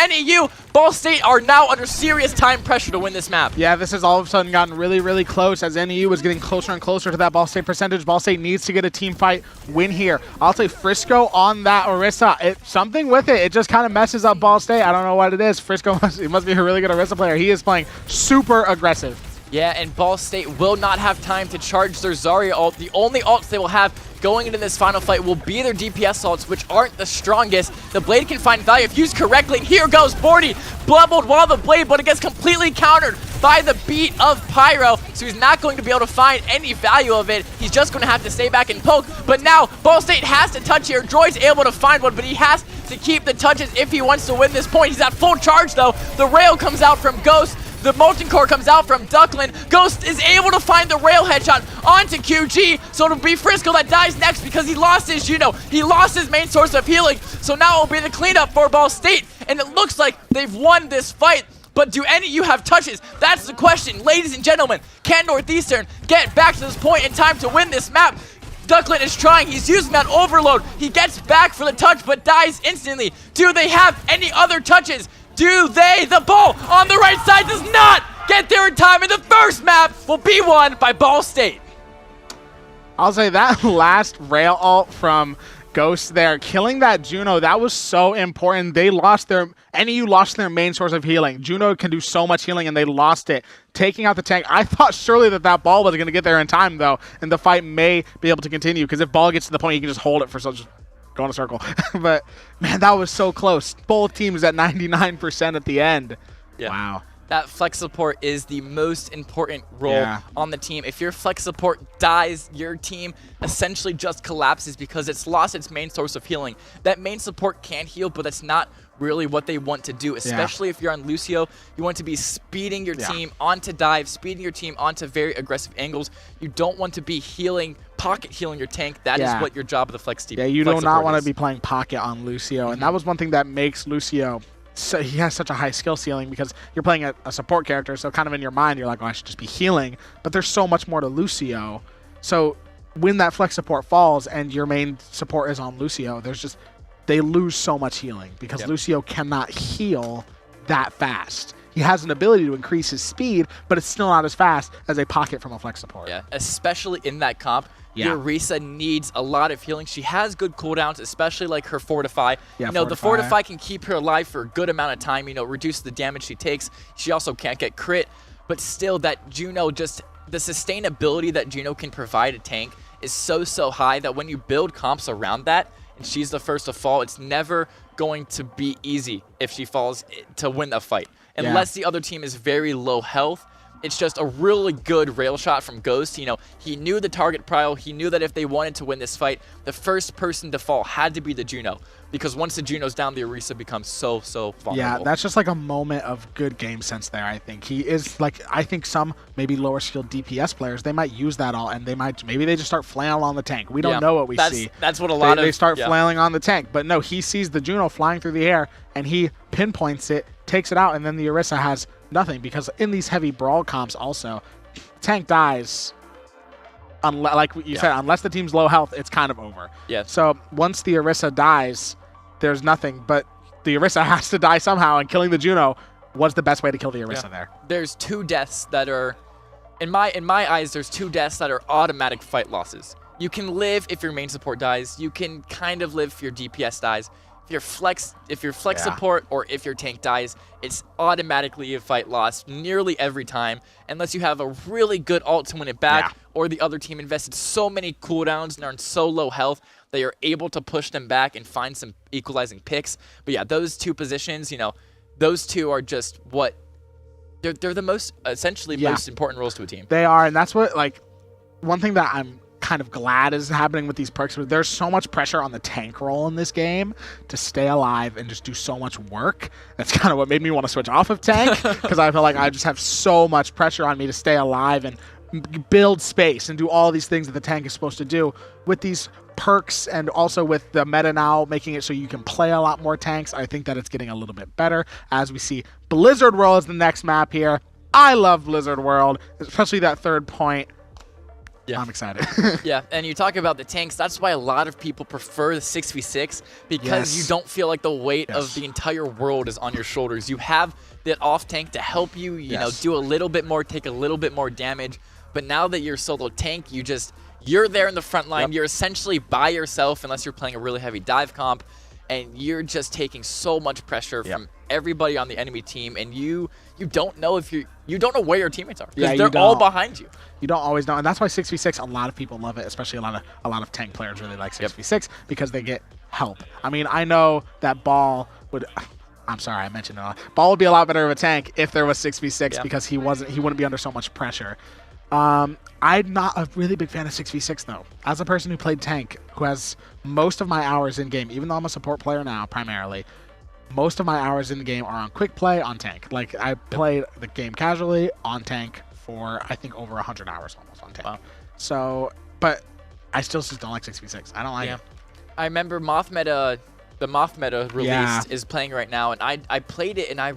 NEU. Ball State are now under serious time pressure to win this map. Yeah, this has all of a sudden gotten really, really close as NEU is getting closer and closer to that Ball State percentage. Ball State needs to get a team fight win here. I'll say Frisco on that Orisa. Something with it. It just kind of messes up Ball State. I don't know what it is. Frisco must be a really good Orisa player. He is playing super aggressive. Yeah, and Ball State will not have time to charge their Zarya ult. The only ults they will have going into this final fight will be their DPS ults, which aren't the strongest. The Blade can find value if used correctly. Here goes Bordy, blubbled while the Blade, but it gets completely countered by the beat of Pyro, so he's not going to be able to find any value of it. He's just going to have to stay back and poke, but now Ball State has to touch here. Droid's able to find one, but he has to keep the touches if he wants to win this point. He's at full charge, though. The rail comes out from Ghost. The Molten Core comes out from Ducklin. Ghost is able to find the rail headshot onto QG, so it'll be Frisco that dies next because he lost his Juno. He lost his main source of healing, so now it'll be the cleanup for Ball State, and it looks like they've won this fight. but do any of you have touches? That's the question, ladies and gentlemen. Can Northeastern get back to this point in time to win this map? Duckland is trying. He's using that overload. He gets back for the touch, but dies instantly. Do they have any other touches? Do they? The ball on the right side does not get there in time, and the first map will be won by Ball State. I'll say that last rail ult from Ghost there, killing that Juno, that was so important. They lost their, NEU lost their main source of healing. Juno can do so much healing, and they lost it. Taking out the tank, I thought surely that ball was going to get there in time, though, and the fight may be able to continue, because if ball gets to the point, you can just hold it for such, go in a circle. But, man, that was so close. Both teams at 99% at the end. Yeah. Wow. That flex support is the most important role on the team. If your flex support dies, your team essentially just collapses because it's lost its main source of healing. That main support can heal, but that's not really what they want to do, especially if you're on Lucio. You want to be speeding your team onto dive, speeding your team onto very aggressive angles. You don't want to be healing, pocket healing your tank. That is what your job of the flex team. Yeah, you do not want to be playing pocket on Lucio, and that was one thing that makes Lucio. So he has such a high skill ceiling because you're playing a support character, so kind of in your mind you're like, oh, I should just be healing, but there's so much more to Lucio. So when that flex support falls and your main support is on Lucio, they lose so much healing because Lucio cannot heal that fast. He has an ability to increase his speed, but it's still not as fast as a pocket from a flex support. Yeah, especially in that comp. Orisa needs a lot of healing. She has good cooldowns, especially like her Fortify. Yeah, you know, the Fortify can keep her alive for a good amount of time, you know, reduce the damage she takes. She also can't get crit, but still that Juno, just the sustainability that Juno can provide a tank is so high that when you build comps around that, and she's the first to fall, it's never going to be easy if she falls to win a fight. Unless the other team is very low health. It's just a really good rail shot from Ghost. You know, he knew the target pile. He knew that if they wanted to win this fight, the first person to fall had to be the Juno. Because once the Juno's down, the Orisa becomes so vulnerable. Yeah, that's just like a moment of good game sense there, I think. He is like, I think some maybe lower skilled DPS players, they might use that all, and maybe they just start flailing on the tank. We don't know what we see. That's what a lot of... They start flailing on the tank. But no, he sees the Juno flying through the air, and he pinpoints it, takes it out, and then the Orisa has nothing, because in these heavy brawl comps also, tank dies, like you said, unless the team's low health, it's kind of over. Yeah. So once the Orisa dies, there's nothing, but the Orisa has to die somehow, and killing the Juno was the best way to kill the Orisa there. There's two deaths that are, in my eyes, there's two deaths that are automatic fight losses. You can live if your main support dies. You can kind of live if your DPS dies. If your flex support or if your tank dies, it's automatically a fight loss nearly every time, unless you have a really good ult to win it back, or the other team invested so many cooldowns and are in so low health that you're able to push them back and find some equalizing picks. But yeah, those two positions, you know, those two are just what they're the most most important roles to a team. They are, and that's what, like, one thing that I'm kind of glad is happening with these perks. There's so much pressure on the tank role in this game to stay alive and just do so much work. That's kind of what made me want to switch off of tank, because I feel like I just have so much pressure on me to stay alive and build space and do all these things that the tank is supposed to do. With these perks and also with the meta now making it so you can play a lot more tanks, I think that it's getting a little bit better as we see Blizzard World as the next map here. I love Blizzard World, especially that third point. Yeah. I'm excited. Yeah, and you talk about the tanks. That's why a lot of people prefer the 6v6, because you don't feel like the weight of the entire world is on your shoulders. You have that off tank to help you, you know, do a little bit more, take a little bit more damage. But now that you're solo tank, you're there in the front line. You're essentially by yourself, unless you're playing a really heavy dive comp, and you're just taking so much pressure from everybody on the enemy team, and you don't know if you don't know where your teammates are, because they're all behind you. You don't always know, and that's why 6v6, a lot of people love it, especially a lot of tank players really like 6v6 because they get help. I mean, I know that Ball would. I'm sorry, I mentioned it a lot. Ball would be a lot better of a tank if there was 6v6 because he wouldn't be under so much pressure. I'm not a really big fan of 6v6 though. As a person who played tank, who has most of my hours in game, even though I'm a support player now primarily, most of my hours in the game are on quick play on tank. Like, I played the game casually on tank for I think over 100 hours almost on tank. Wow. So, but I still just don't like 6v6. I don't like it. I remember the Moth Meta released is playing right now, and I played it, and I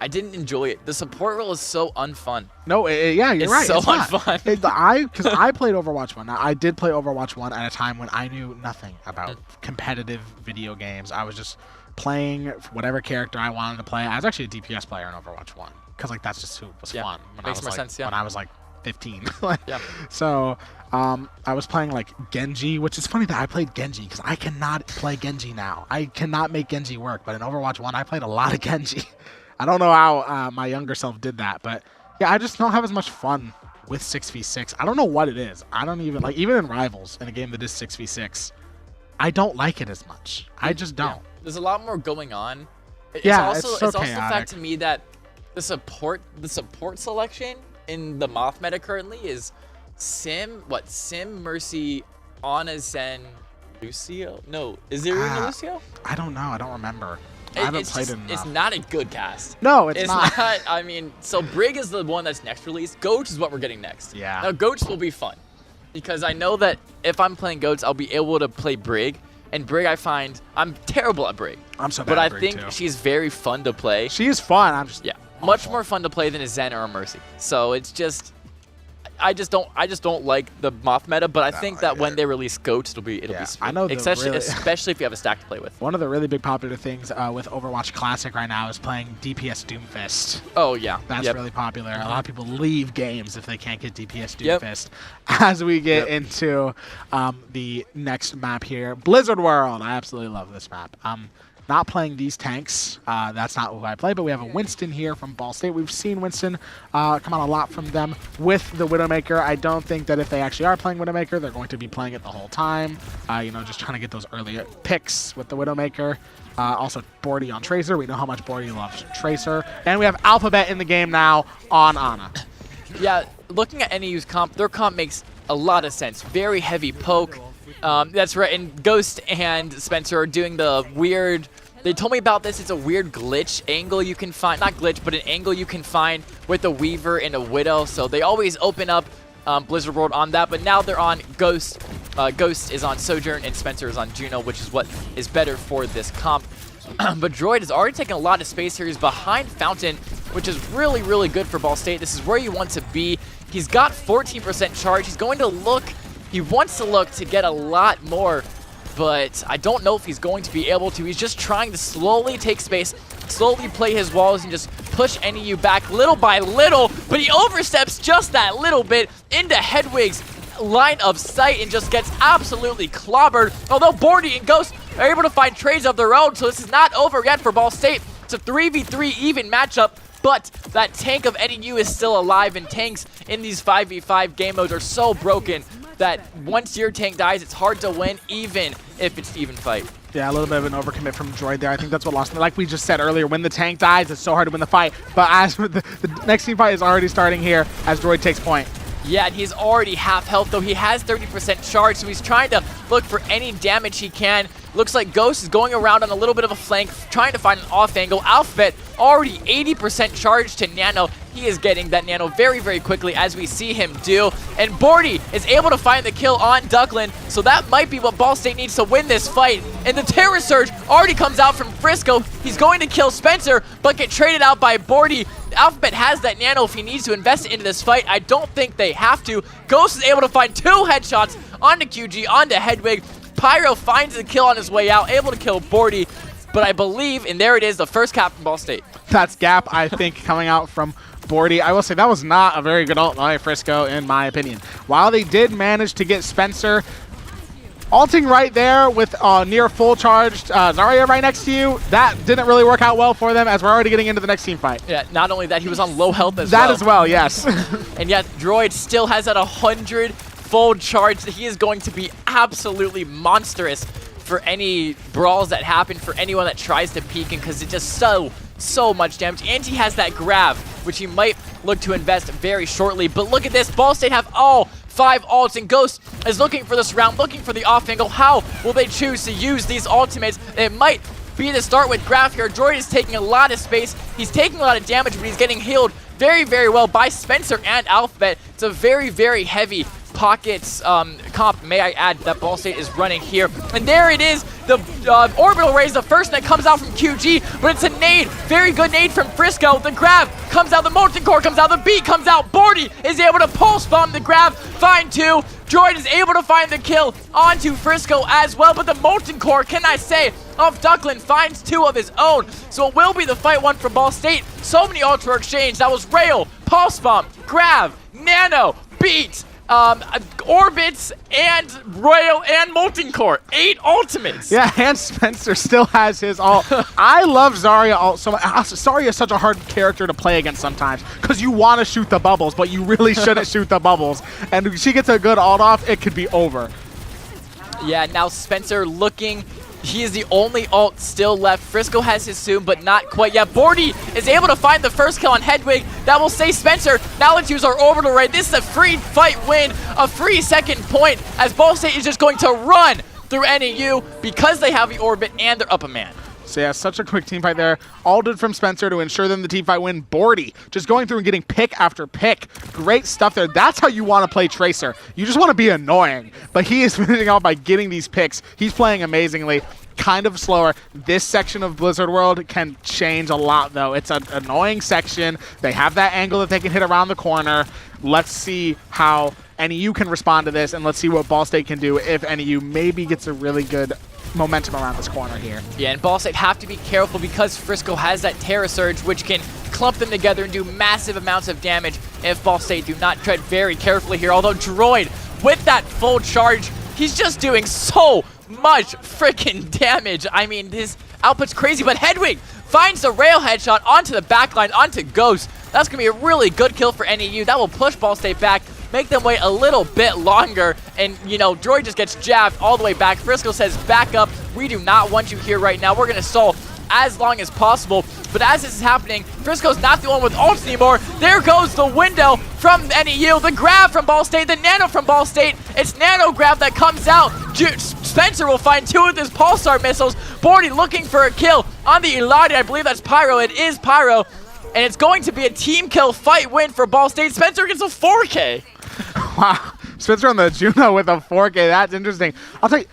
I didn't enjoy it. The support role is so unfun. No, yeah, you're right. So it's not. unfun. Because I played Overwatch 1. Now, I did play Overwatch 1 at a time when I knew nothing about competitive video games. I was just playing whatever character I wanted to play. I was actually a DPS player in Overwatch 1 because like that's just who was fun. When Makes I was more like, sense, yeah. When I was like 15. Yeah. So I was playing like Genji, which is funny that I played Genji because I cannot play Genji now. I cannot make Genji work. But in Overwatch 1, I played a lot of Genji. I don't know how my younger self did that, but yeah, I just don't have as much fun with 6v6. I don't know what it is. I don't even like, even in Rivals, in a game that is 6v6, I don't like it as much. I just don't. Yeah. There's a lot more going on. It's Yeah, also, it's so also the chaotic. fact to me that the support selection in the Moth meta currently is Sim, Mercy, Ana, Zen, Lucio? No, is there even a Lucio? I don't know. I don't remember. I haven't played it enough. It's not a good cast. No, it's not. I mean, so Brig is the one that's next released. Goats is what we're getting next. Yeah. Now, Goats will be fun because I know that if I'm playing Goats, I'll be able to play Brig. And Brig, I find, I'm terrible at Brig. I'm so bad but at I Brig, think too. she's very fun to play. She is fun. I'm just Much more fun to play than a Zen or a Mercy. So it's just, I just don't like the Moth meta. But I think that when they release Goats, it'll be sweet. I know especially if you have a stack to play with. One of the really big popular things with Overwatch Classic right now is playing DPS Doomfist. Oh yeah, That's really popular. A lot of people leave games if they can't get DPS Yep. Doomfist. As we get into the next map here, Blizzard World. I absolutely love this map. Not playing these tanks. That's not who I play, but we have a Winston here from Ball State. We've seen Winston come out a lot from them with the Widowmaker. I don't think that if they actually are playing Widowmaker, they're going to be playing it the whole time. Just trying to get those early picks with the Widowmaker. Also, Bordy on Tracer. We know how much Bordy loves Tracer. And we have Alphabet in the game now on Ana. Yeah, looking at NEU's comp, their comp makes a lot of sense. Very heavy poke. That's right, and Ghost and Spencer are doing the weird... They told me about this. It's a weird glitch angle you can find. Not glitch, but an angle you can find with a Weaver and a Widow. So they always open up Blizzard World on that, but now they're on Ghost. Ghost is on Sojourn, and Spencer is on Juno, which is what is better for this comp. But Droid has already taken a lot of space here. He's behind Fountain, which is really, really good for Ball State. This is where you want to be. He's got 14% charge. He's going to look... He wants to look to get a lot more, but I don't know if he's going to be able to. He's just trying to slowly take space, slowly play his walls, and just push NEU back little by little, but he oversteps just that little bit into Hedwig's line of sight and just gets absolutely clobbered. Although Bordy and Ghost are able to find trades of their own, so this is not over yet for Ball State. It's a 3v3 even matchup, but that tank of NEU is still alive, and tanks in these 5v5 game modes are so broken that once your tank dies, it's hard to win, even if it's even fight. Yeah, a little bit of an overcommit from Droid there. I think that's what lost me. Like we just said earlier, when the tank dies, it's so hard to win the fight. But as the next team fight is already starting here as Droid takes point. Yeah, and he's already half health, though he has 30% charge, so he's trying to look for any damage he can. Looks like Ghost is going around on a little bit of a flank, trying to find an off angle. Alphabet already 80% charge to Nano. He is getting that Nano very, very quickly, as we see him do. And Bordy is able to find the kill on Duckland, so that might be what Ball State needs to win this fight. And the Terror Surge already comes out from Frisco. He's going to kill Spencer, but get traded out by Bordy. Alphabet has that Nano if he needs to invest it into this fight. I don't think they have to. Ghost is able to find 2 headshots onto QG, onto Hedwig. Pyro finds the kill on his way out, able to kill Bordy. But I believe, and there it is, the first cap from Ball State. That's Gap, I think, coming out from Bordy. I will say that was not a very good ult by Frisco, in my opinion. While they did manage to get Spencer ulting right there with near full charged Zarya right next to you, that didn't really work out well for them, as we're already getting into the next team fight. Yeah, not only that, he was on low health as well. That as well, yes. And yet, Droid still has that 100 full charge. He is going to be absolutely monstrous for any brawls that happen, for anyone that tries to peek in, because it's just so much damage. And he has that grab, which he might look to invest very shortly. But look at this, Ball State have all 5 ults, and Ghost is looking for this round, looking for the off angle. How will they choose to use these ultimates? It might be to start with Graph here. Droid is taking a lot of space. He's taking a lot of damage, but he's getting healed very, very well by Spencer and Alphabet. It's a very, very heavy Pockets comp, may I add, that Ball State is running here. And there it is, The orbital ray is the first that comes out from QG, but it's a nade. Very good nade from Frisco. The grab comes out, the molten core comes out, the beat comes out. Bordy is able to pulse bomb the grab, find 2. Droid is able to find the kill onto Frisco as well, but the molten core, can I say, of Ducklin finds 2 of his own. So it will be the fight 1 for Ball State. So many ults were exchanged. That was Rail, Pulse Bomb, Grab, Nano, Beat, Orbits, and Royal, and Molten Core. 8 ultimates. Yeah, and Spencer still has his ult. I love Zarya ult so much. Zarya is such a hard character to play against sometimes because you want to shoot the bubbles, but you really shouldn't shoot the bubbles. And if she gets a good ult off, it could be over. Yeah, now Spencer looking. He is the only ult still left. Frisco has his soon, but not quite yet. Bordy is able to find the first kill on Hedwig. That will say Spencer, now let's use our orbital ray. This is a free fight win, a free second point, as Ball State is just going to run through NEU because they have the orbit and they're up a man. So yeah, such a quick team fight there. Ulted from Spencer to ensure them the team fight win. Bordy just going through and getting pick after pick. Great stuff there. That's how you want to play Tracer. You just want to be annoying. But he is finishing out by getting these picks. He's playing amazingly. Kind of slower. This section of Blizzard World can change a lot, though. It's an annoying section. They have that angle that they can hit around the corner. Let's see how NEU can respond to this, and let's see what Ball State can do if NEU maybe gets a really good momentum around this corner here. Yeah, and Ball State have to be careful because Frisco has that Terra Surge, which can clump them together and do massive amounts of damage if Ball State do not tread very carefully here. Although Droid, with that full charge, he's just doing so much freaking damage. I mean, his output's crazy, but Hedwig finds the rail headshot onto the backline, onto Ghost. That's going to be a really good kill for NEU. That will push Ball State back, make them wait a little bit longer, and, you know, Droid just gets jabbed all the way back. Frisco says, back up. We do not want you here right now. We're going to stall as long as possible. But as this is happening, Frisco's not the one with ults anymore. There goes the window from NEU. The grab from Ball State, the nano from Ball State. It's nano grab that comes out. Spencer will find 2 of his Pulsar missiles. Bordy looking for a kill on the Eladi. I believe that's Pyro. It is Pyro. And it's going to be a team kill fight win for Ball State. Spencer gets a 4K. Wow. Spencer on the Juno with a 4K. That's interesting. I'll tell you,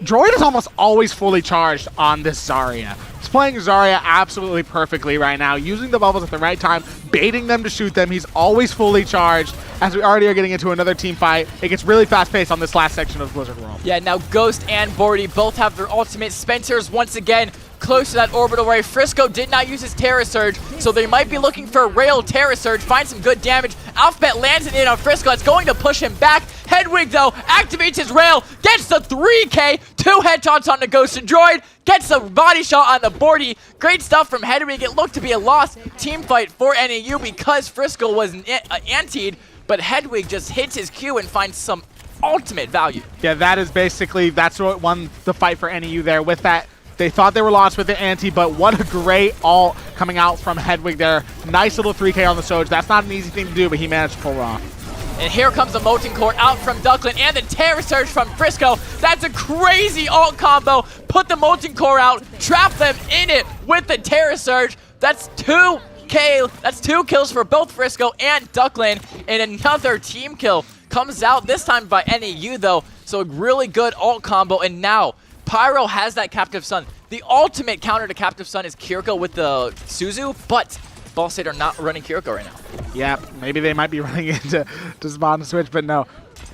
Droid is almost always fully charged on this Zarya. He's playing Zarya absolutely perfectly right now, using the bubbles at the right time, baiting them to shoot them. He's always fully charged. As we already are getting into another team fight, it gets really fast-paced on this last section of Blizzard World. Yeah, now Ghost and Bordy both have their ultimate. Spencer's once again close to that orbital ray. Frisco did not use his Terra Surge, so they might be looking for a Rail Terra Surge, find some good damage. Alphabet lands it in on Frisco. It's going to push him back. Hedwig, though, activates his Rail, gets the 3K, 2 headshots on the Ghost and Droid, gets a body shot on the Bordy. Great stuff from Hedwig. It looked to be a lost team fight for NEU because Frisco was antied, but Hedwig just hits his Q and finds some ultimate value. Yeah, that's what won the fight for NEU there with that. They thought they were lost with the anti, but what a great ult coming out from Hedwig there. Nice little 3K on the Soj. That's not an easy thing to do, but he managed to pull it off. And here comes the Molten Core out from Ducklin and the Terra Surge from Frisco. That's a crazy ult combo. Put the Molten Core out, trap them in it with the Terra Surge. That's 2K. That's 2 kills for both Frisco and Ducklin. And another team kill comes out, this time by NEU though. So a really good ult combo. And now Pyro has that Captive Sun. The ultimate counter to Captive Sun is Kiriko with the Suzu, but Ball State are not running Kiriko right now. Yeah, maybe they might be running into Spawn and Switch, but no.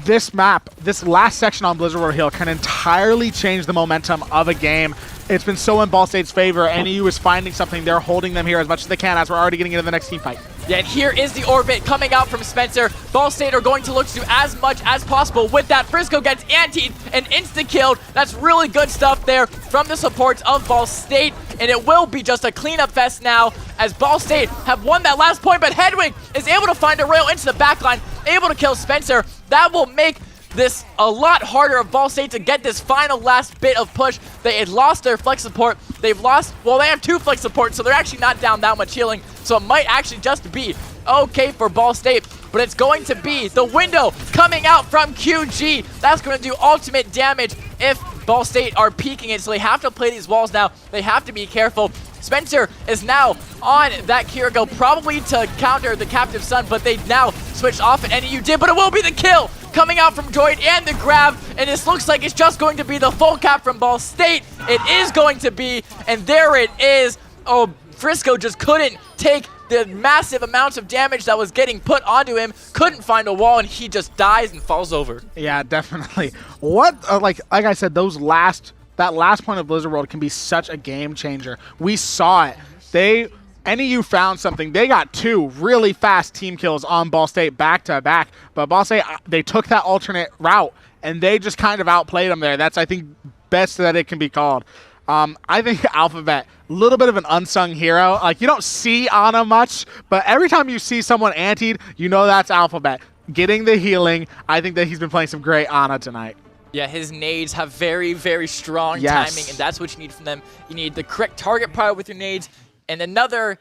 This map, this last section on Blizzard World Hill can entirely change the momentum of a game. It's been so in Ball State's favor. NEU is finding something. They're holding them here as much as they can as we're already getting into the next team fight. Yeah, and here is the orbit coming out from Spencer. Ball State are going to look to do as much as possible with that. Frisco gets antied and insta-killed. That's really good stuff there from the supports of Ball State. And it will be just a cleanup fest now as Ball State have won that last point. But Hedwig is able to find a rail into the backline, able to kill Spencer. That will make this a lot harder of Ball State to get this final last bit of push. They had lost their flex support. They've lost, well, they have 2 flex supports, so they're actually not down that much healing. So it might actually just be okay for Ball State, but it's going to be the window coming out from QG. That's going to do ultimate damage if Ball State are peeking it, so they have to play these walls now. They have to be careful. Spencer is now on that Kiriko, probably to counter the Captive Sun, but they now switched off, and NEU did, but it will be the kill coming out from Droid and the grab, and this looks like it's just going to be the full cap from Ball State. It is going to be, and there it is. Oh, Frisco just couldn't take the massive amounts of damage that was getting put onto him, couldn't find a wall, and he just dies and falls over. Yeah, definitely. What, like I said, that last point of Blizzard World can be such a game changer. We saw it. NEU found something. They got 2 really fast team kills on Ball State back to back, but Ball State, they took that alternate route, and they just kind of outplayed them there. That's, I think, best that it can be called. I think Alphabet, a little bit of an unsung hero. Like, you don't see Ana much, but every time you see someone antied, you know that's Alphabet. Getting the healing, I think that he's been playing some great Ana tonight. Yeah, his nades have very, very strong timing, and that's what you need from them. You need the correct target power with your nades, and another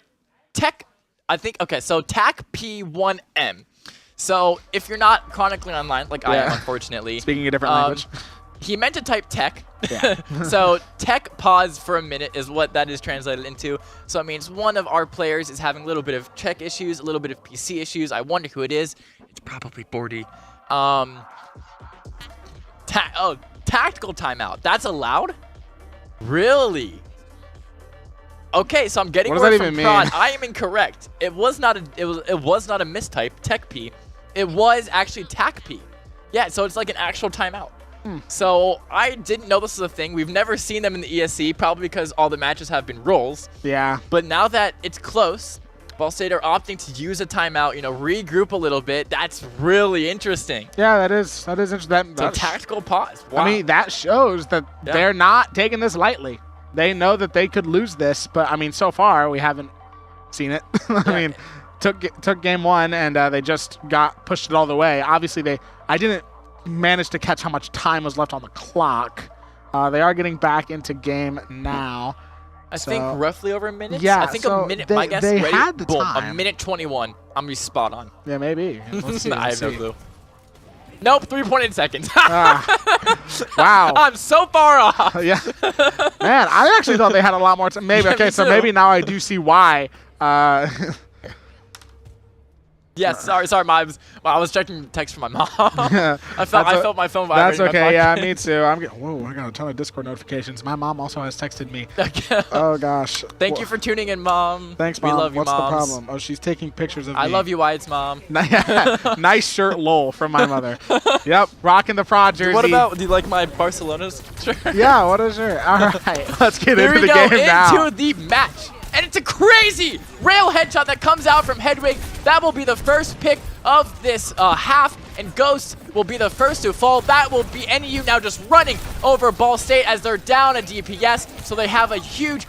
tech, I think, okay, so TAC P1M. So if you're not chronically online, like I am, unfortunately. Speaking a different language. He meant to type tech. Yeah. So tech pause for a minute is what that is translated into. So it means one of our players is having a little bit of tech issues, a little bit of PC issues. I wonder who it is. It's probably Bordy. Tactical timeout. That's allowed? Really? Okay, so I'm getting word from Prod. I am incorrect. It was not a mistype, tech P. It was actually TAC P. Yeah, so it's like an actual timeout. So I didn't know this was a thing. We've never seen them in the ESC, probably because all the matches have been rolls. Yeah. But now that it's close, Ball State are opting to use a timeout, regroup a little bit. That's really interesting. Yeah, that is interesting. So tactical pause. Wow. I mean, that shows that they're not taking this lightly. They know that they could lose this, but I mean, so far we haven't seen it. I mean, took game 1 and they just pushed it all the way. Obviously, I didn't manage to catch how much time was left on the clock. They are getting back into game now. I think roughly over a minute. Yeah, I think a minute. My guess. They ready? had the Boom, time. A minute 21. I'm gonna be spot on. Yeah, maybe. Let's see, I have no clue. Nope, 3.8 seconds. Wow. I'm so far off. Yeah. Man, I actually thought they had a lot more time. Maybe. Okay, so maybe now I do see why. Yes, sorry, Mom. I was checking text from my mom. I felt my phone vibrating. That's okay. Yeah, me too. Whoa, I got a ton of Discord notifications. My mom also has texted me. Oh gosh. Thank you for tuning in, Mom. Thanks, Mom. We love you, What's moms. the problem? Oh, she's taking pictures of me. I love you, Whites, Mom. Nice shirt, lol, from my mother. Yep, rocking the Prod jersey. What about? Do you like my Barcelona's shirt? Yeah, what a shirt. All right, let's get into the game now. Into the match. And it's a crazy rail headshot that comes out from Hedwig. That will be the first pick of this half, and Ghost will be the first to fall. That will be NEU now just running over Ball State as they're down a DPS, so they have a huge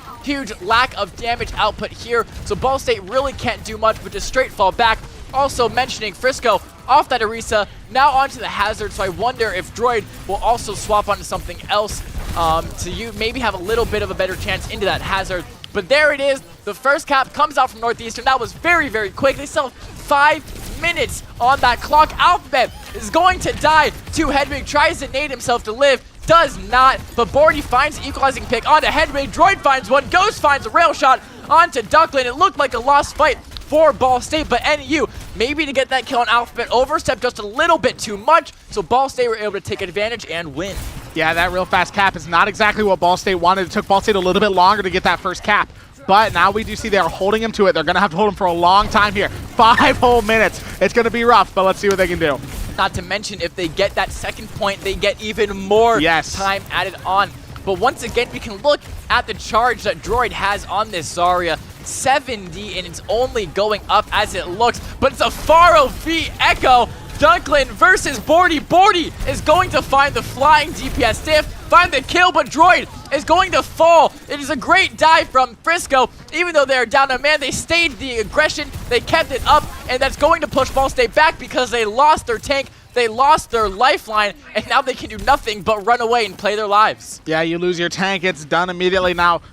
lack of damage output here. So Ball State really can't do much but just straight fall back. Also mentioning Frisco off that Orisa, now onto the Hazard, so I wonder if Droid will also swap onto something else to maybe have a little bit of a better chance into that Hazard. But there it is. The first cap comes out from Northeastern. That was very, very quick. They still have 5 minutes on that clock. Alphabet is going to die. Hedwig tries to nade himself to live. Does not. But Bordy finds the equalizing pick onto Hedwig. Droid finds one. Ghost finds a rail shot onto Duckland. It looked like a lost fight for Ball State, but NEU, maybe to get that kill on Alphabet, overstepped just a little bit too much. So Ball State were able to take advantage and win. Yeah, that real fast cap is not exactly what Ball State wanted. It took Ball State a little bit longer to get that first cap. But now we do see they're holding him to it. They're going to have to hold him for a long time here. 5 whole minutes. It's going to be rough, but let's see what they can do. Not to mention, if they get that second point, they get even more time added on. But once again, we can look at the charge that Droid has on this Zarya. 70, and it's only going up as it looks. But it's a Faro v Echo. Dunklin versus Bordy. Bordy is going to find the flying DPS diff, find the kill, but Droid is going to fall. It is a great dive from Frisco. Even though they're down a man, they stayed the aggression, they kept it up, and that's going to push Ball State back because they lost their tank, they lost their lifeline, and now they can do nothing but run away and play their lives. Yeah, you lose your tank, it's done immediately. Now,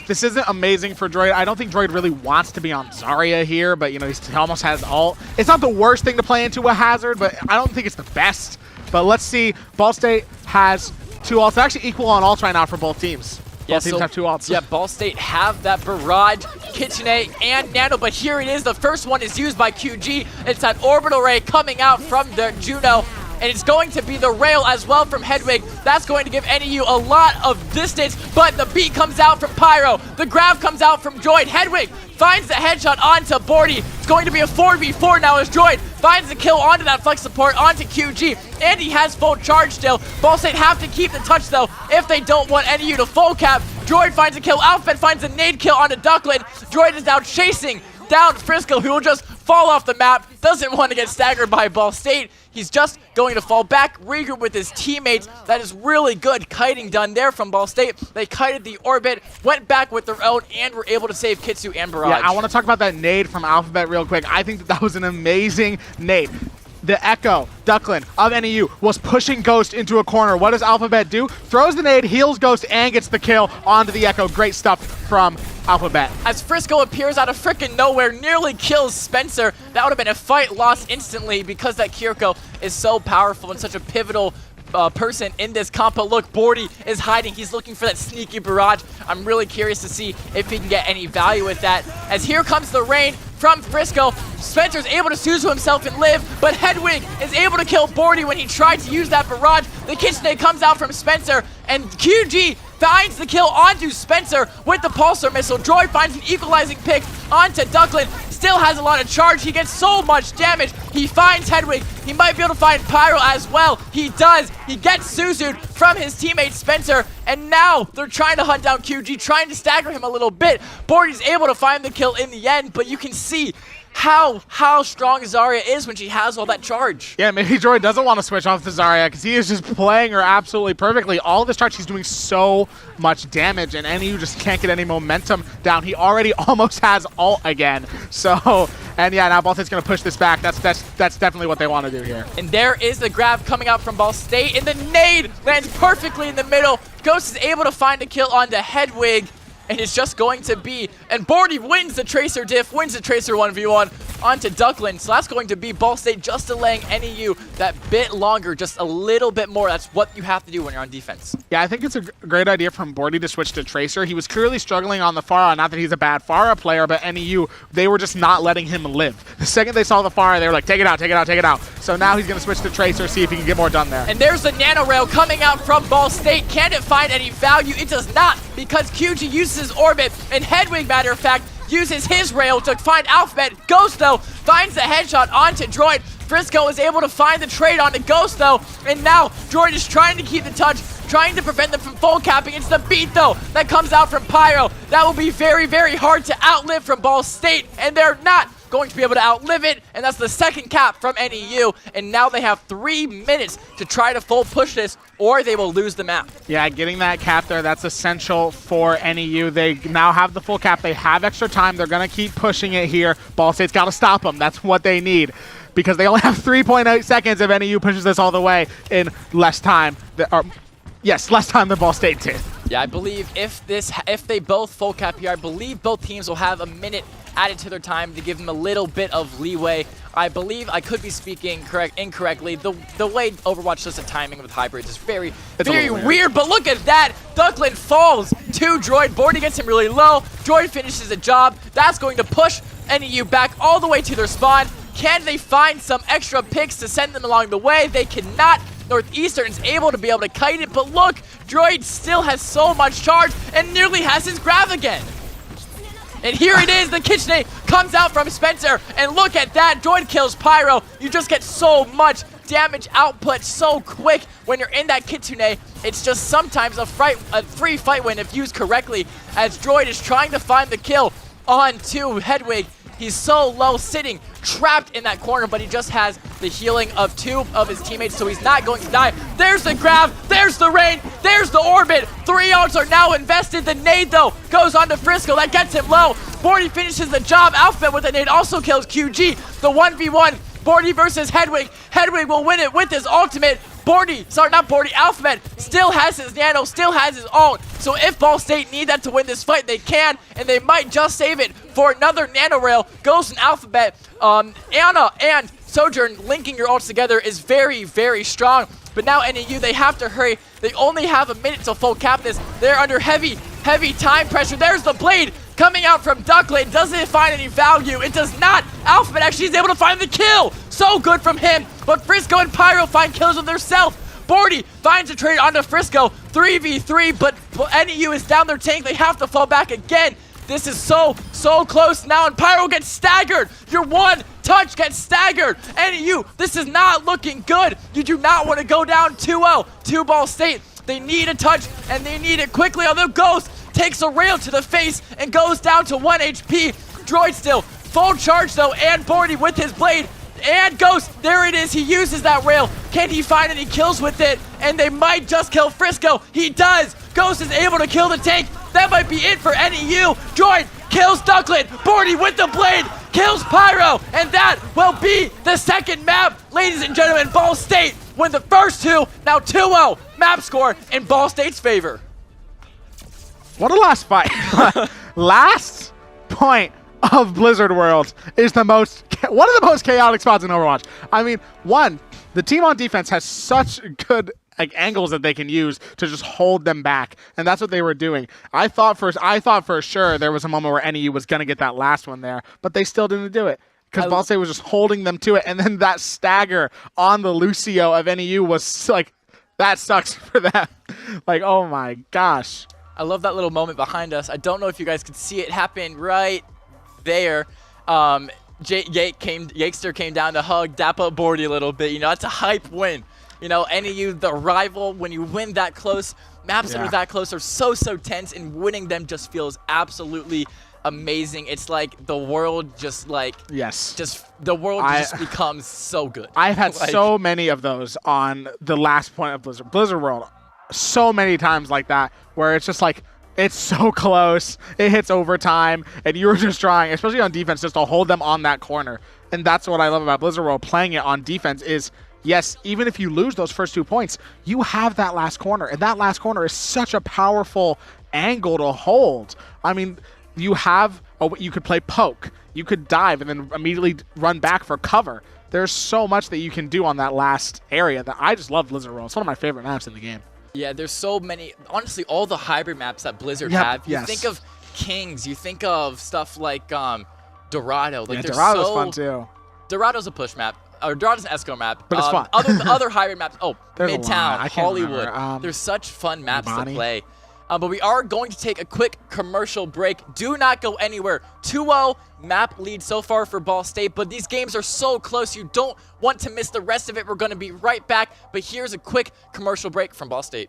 this isn't amazing for Droid. I don't think Droid really wants to be on Zarya here, but, he almost has ult. It's not the worst thing to play into a Hazard, but I don't think it's the best. But let's see. Ball State has 2 ults. They're actually equal on ults right now for both teams. Both teams have 2 ults. Yeah, Ball State have that Barrage, Kitchenet, and Nano, but here it is. The first one is used by QG. It's that Orbital Ray coming out from the Juno, and it's going to be the rail as well from Hedwig. That's going to give NEU a lot of distance, but the beat comes out from Pyro. The grab comes out from Droid. Hedwig finds the headshot onto Bordy. It's going to be a 4v4 now as Droid finds the kill onto that flex support, onto QG, and he has full charge still. Ball State have to keep the touch though if they don't want NEU to full cap. Droid finds a kill, Alphabet finds a nade kill onto Duckland. Droid is now chasing down Frisco, who will just fall off the map, doesn't want to get staggered by Ball State. He's just going to fall back, regroup with his teammates. That is really good kiting done there from Ball State. They kited the orbit, went back with their own, and were able to save Kitsu and Barrage. Yeah, I want to talk about that nade from Alphabet real quick. I think that was an amazing nade. The Echo, Duckland of NEU, was pushing Ghost into a corner. What does Alphabet do? Throws the nade, heals Ghost, and gets the kill onto the Echo. Great stuff from Alphabet. As Frisco appears out of frickin' nowhere, nearly kills Spencer. That would have been a fight lost instantly because that Kiriko is so powerful and such a pivotal person in this comp. But look, Bordy is hiding. He's looking for that sneaky barrage. I'm really curious to see if he can get any value with that. As here comes the rain from Frisco. Spencer's able to Suzu himself and live, but Hedwig is able to kill Bordy when he tried to use that barrage. The KitchenAid comes out from Spencer, and QG finds the kill onto Spencer with the pulsar missile. Droid finds an equalizing pick onto Duckland. Still has a lot of charge. He gets so much damage. He finds Hedwig. He might be able to find Pyro as well. He does. He gets Suzu'd from his teammate Spencer, and now they're trying to hunt down QG, trying to stagger him a little bit. Bordy's able to find the kill in the end, but you can see how strong Zarya is when she has all that charge. Yeah, maybe Droid doesn't want to switch off to Zarya because he is just playing her absolutely perfectly. All of this charge, he's doing so much damage, and NEU just can't get any momentum down. He already almost has ult again. So, and yeah, now Ball State's going to push this back. That's definitely what they want to do here. And there is the grab coming out from Ball State, and the nade lands perfectly in the middle. Ghost is able to find a kill onto Hedwig. And it's just going to be, and Bordy wins the Tracer diff, wins the Tracer 1v1 onto Duckland. So that's going to be Ball State just delaying NEU that bit longer, just a little bit more. That's what you have to do when you're on defense. Yeah, I think it's a great idea from Bordy to switch to Tracer. He was clearly struggling on the Pharah. Not that he's a bad Pharah player, but NEU, they were just not letting him live. The second they saw the Pharah, they were like, take it out, take it out, take it out. So now he's going to switch to Tracer, see if he can get more done there. And there's the Nano Rail coming out from Ball State. Can it find any value? It does not, because QG uses his orbit, and Hedwig, matter of fact, uses his rail to find Alphabet. Ghost, though, finds the headshot onto Droid. Frisco is able to find the trade onto Ghost, though, and now Droid is trying to keep the touch, trying to prevent them from full capping. It's the beat, though, that comes out from Pyro. That will be very, very hard to outlive from Ball State, and they're not going to be able to outlive it, and that's the second cap from NEU, and now they have 3 minutes to try to full push this, or they will lose the map. Yeah, getting that cap there, that's essential for NEU. They now have the full cap. They have extra time. They're going to keep pushing it here. Ball State's got to stop them. That's what they need, because they only have 3.8 seconds if NEU pushes this all the way in less time. Less time than Ball State did. Yeah, I believe if they both full cap here, I believe both teams will have a minute added to their time to give them a little bit of leeway. I believe I could be speaking incorrectly. The way Overwatch does the timing with hybrids is very weird. But look at that. Duckland falls to Droid. Bordy gets him really low. Droid finishes the job. That's going to push NEU back all the way to their spawn. Can they find some extra picks to send them along the way? They cannot. Northeastern is able to kite it, but look, Droid still has so much charge and nearly has his grab again. And here it is, the KitchenAid comes out from Spencer, and look at that, Droid kills Pyro. You just get so much damage output so quick when you're in that KitchenAid. It's just sometimes a free fight win if used correctly, as Droid is trying to find the kill onto Hedwig. He's so low, sitting, trapped in that corner, but he just has the healing of 2 of his teammates, so he's not going to die. There's the grab, there's the rain, there's the orbit. 3 ults are now invested. The nade, though, goes on to Frisco. That gets him low. Bordy finishes the job. Alphabet with the nade also kills QG. The 1v1, Bordy versus Hedwig. Hedwig will win it with his ultimate. Alphabet still has his nano, still has his ult. So if Ball State need that to win this fight, they can, and they might just save it for another nano rail. Ghost and Alphabet, Anna and Sojourn linking your ults together is very, very strong. But now NEU, they have to hurry. They only have a minute to full cap this. They're under heavy time pressure. There's the blade. coming out from Duckland. Doesn't it find any value? It does not. Alphabet actually is able to find the kill. So good from him. But Frisco and Pyro find kills of themselves. Bordy finds a trade onto Frisco. 3v3, but NEU is down their tank. They have to fall back again. This is so close now, and Pyro gets staggered. Your one touch gets staggered. NEU, this is not looking good. You do not want to go down 2-0 to Ball State. They need a touch, and they need it quickly, although Ghost takes a rail to the face and goes down to 1 HP. Droid still, full charge though, and Bordy with his blade. And Ghost, there it is, he uses that rail. Can he find any kills with it? And they might just kill Frisco. He does. Ghost is able to kill the tank. That might be it for NEU. Droid kills Duckland. Bordy with the blade kills Pyro. And that will be the second map. Ladies and gentlemen, Ball State win the first two. Now 2-0 map score in Ball State's favor. What a last fight. Last point of Blizzard World is one of the most chaotic spots in Overwatch. I mean, the team on defense has such good angles that they can use to just hold them back, and that's what they were doing. I thought for sure there was a moment where NEU was gonna get that last one there, but they still didn't do it because Ball State was just holding them to it, and then that stagger on the Lucio of NEU was like, that sucks for them. Like, oh my gosh. I love that little moment behind us. I don't know if you guys could see it happen right there. Yakester came down to hug, dap up Bordy a little bit. You know, that's a hype win. You know, NEU, the rival, when you win that close, maps that are that close are so tense, and winning them just feels absolutely amazing. It's like the world just like, the world just becomes so good. I've had so many of those on the last point of Blizzard World. So many times like that, where it's just like, it's so close, it hits overtime, and you're just trying, especially on defense, just to hold them on that corner. And that's what I love about Blizzard World playing it on defense is, yes, even if you lose those first 2 points, you have that last corner, and that last corner is such a powerful angle to hold. I mean, you could play poke, you could dive, and then immediately run back for cover. There's so much that you can do on that last area that I just love Blizzard World. It's one of my favorite maps in the game. Yeah, there's so many. Honestly, all the hybrid maps that Blizzard have. You think of Kings. You think of stuff like Dorado. Like, Dorado's fun too. Dorado's a push map. Or Dorado's an Esco map. But it's fun. Other hybrid maps. Oh, Midtown, Hollywood. There's such fun maps to play. But we are going to take a quick commercial break. Do not go anywhere. 2-0 map lead so far for Ball State, but these games are so close. You don't want to miss the rest of it. We're going to be right back, but here's a quick commercial break from Ball State.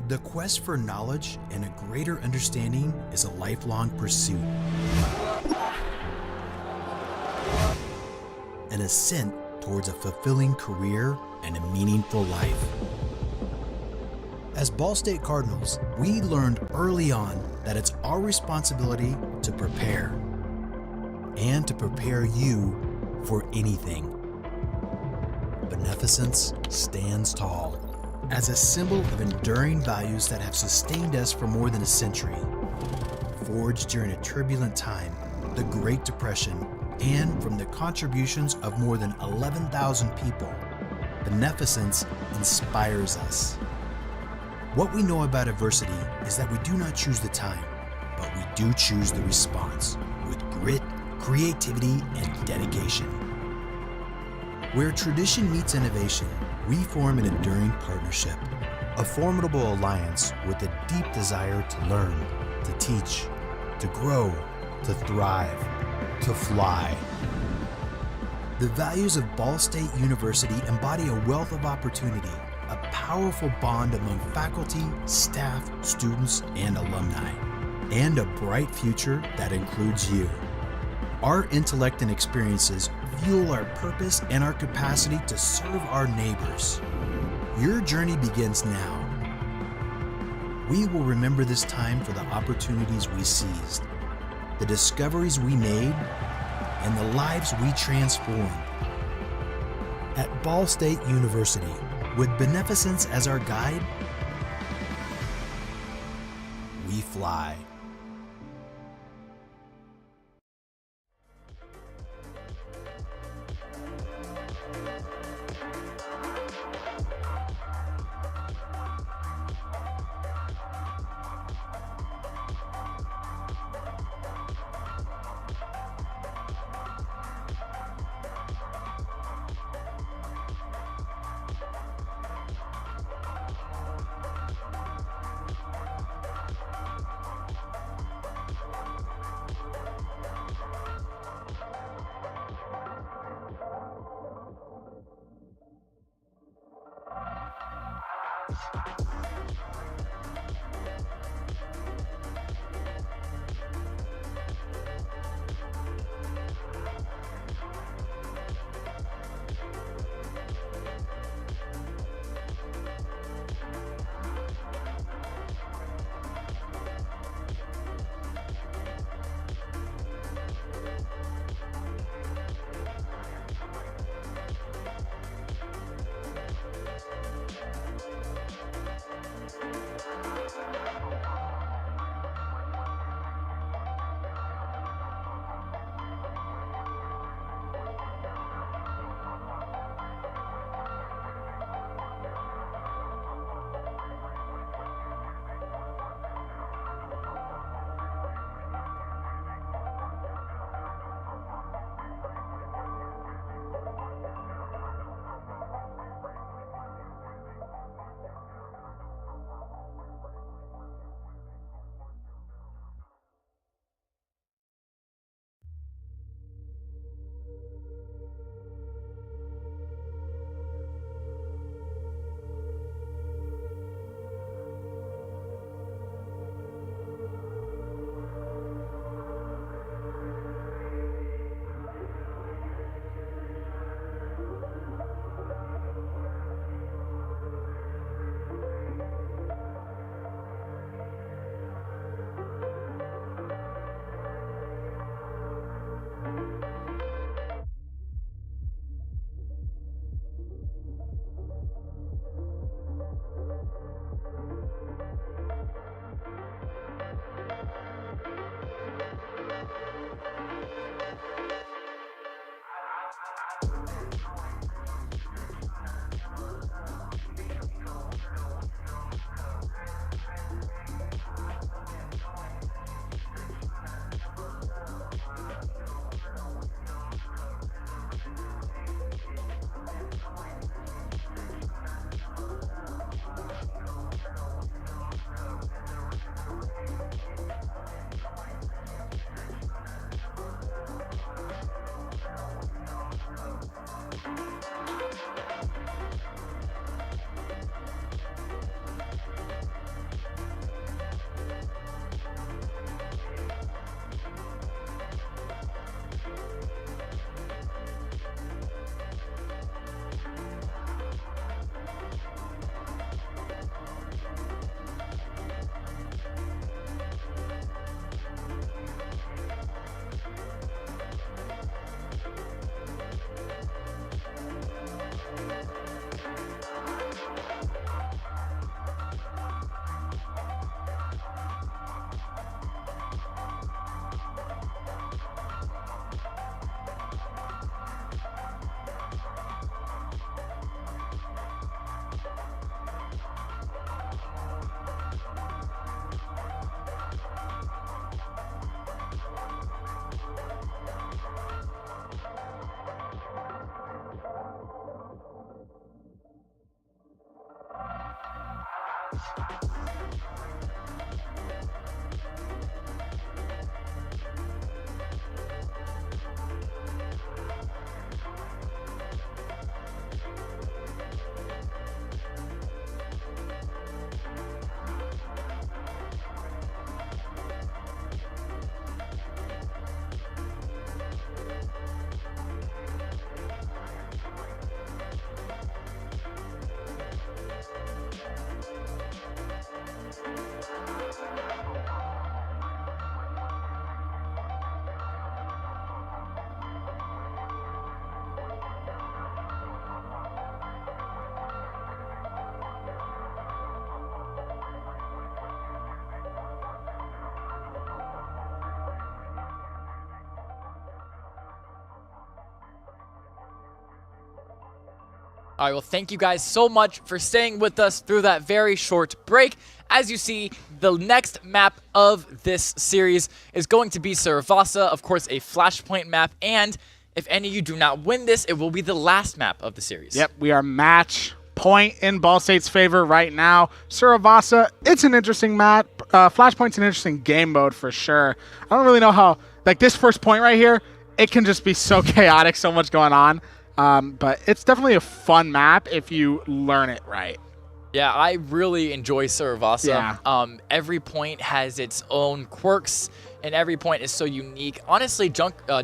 The quest for knowledge and a greater understanding is a lifelong pursuit. An ascent towards a fulfilling career and a meaningful life. As Ball State Cardinals, we learned early on that it's our responsibility to prepare and to prepare you for anything. Beneficence stands tall as a symbol of enduring values that have sustained us for more than a century. Forged during a turbulent time, the Great Depression, and from the contributions of more than 11,000 people, beneficence inspires us. What we know about adversity is that we do not choose the time, but we do choose the response with grit, creativity, and dedication. Where tradition meets innovation, we form an enduring partnership, a formidable alliance with a deep desire to learn, to teach, to grow, to thrive, to fly. The values of Ball State University embody a wealth of opportunity, a powerful bond among faculty, staff, students, and alumni, and a bright future that includes you. Our intellect and experiences fuel our purpose and our capacity to serve our neighbors. Your journey begins now. We will remember this time for the opportunities we seized, the discoveries we made, and the lives we transformed. At Ball State University, with beneficence as our guide, we fly. All right, well, thank you guys so much for staying with us through that very short break. As you see, the next map of this series is going to be Saravasa, of course, a Flashpoint map, and if any of you do not win this, it will be the last map of the series. Yep, we are match point in Ball State's favor right now. Saravasa, it's an interesting map. Flashpoint's an interesting game mode for sure. I don't really know how, like this first point right here, it can just be so chaotic, so much going on. But it's definitely a fun map if you learn it right. Yeah, I really enjoy Saravasa. Yeah. Every point has its own quirks, and every point is so unique. Honestly,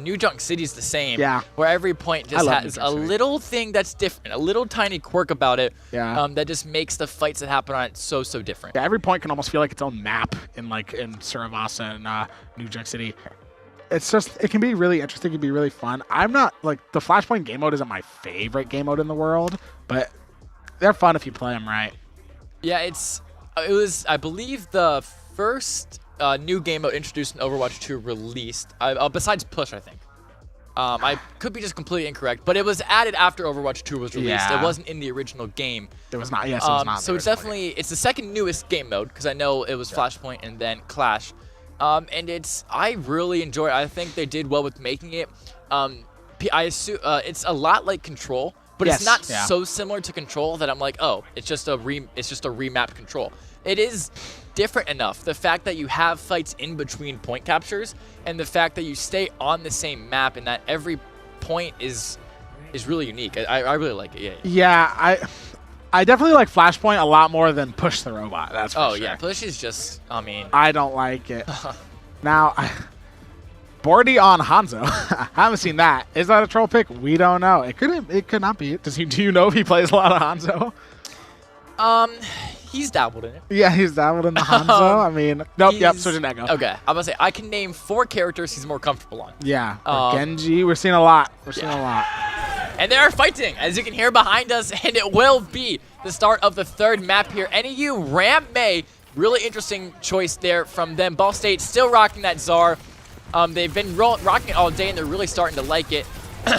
New Junk City is the same. Yeah. Where every point just has New a Junk City. little thing that's different, a little tiny quirk about it. Yeah. That just makes the fights that happen on it so different. Yeah, every point can almost feel like its own map in Saravasa and New Junk City. It's just, it can be really interesting, it can be really fun. I'm not, like, the Flashpoint game mode isn't my favorite game mode in the world, but they're fun if you play them right. Yeah, it was, I believe, the first new game mode introduced in Overwatch 2 released, besides Push, I think. I could be just completely incorrect, but it was added after Overwatch 2 was released. Yeah. It wasn't in the original game. It was not, yes, it was not. So it's definitely, it's the second newest game mode, because I know it was Flashpoint and then Clash. And I really enjoy it. I think they did well with making it. I assume it's a lot like Control, but it's not so similar to Control that I'm like, oh, it's just a remapped Control. It is different enough. The fact that you have fights in between point captures, and the fact that you stay on the same map, and that every point is really unique. I really like it. Yeah, I definitely like Flashpoint a lot more than Push the Robot. That's for sure. Yeah, Push is just, I mean, I don't like it. Now, Bordy on Hanzo. I haven't seen that. Is that a troll pick? We don't know. It could not be. Do you know if he plays a lot of Hanzo? he's dabbled in it. Yeah, he's dabbled in the Hanzo. I mean, nope. Yep, switching Echo. Okay, I'm gonna say I can name 4 characters he's more comfortable on. Yeah, Genji. We're seeing a lot. We're seeing a lot. And they are fighting, as you can hear behind us, and it will be the start of the 3rd map here. NEU, Ram May, really interesting choice there from them. Ball State still rocking that Czar. They've been rocking it all day, and they're really starting to like it.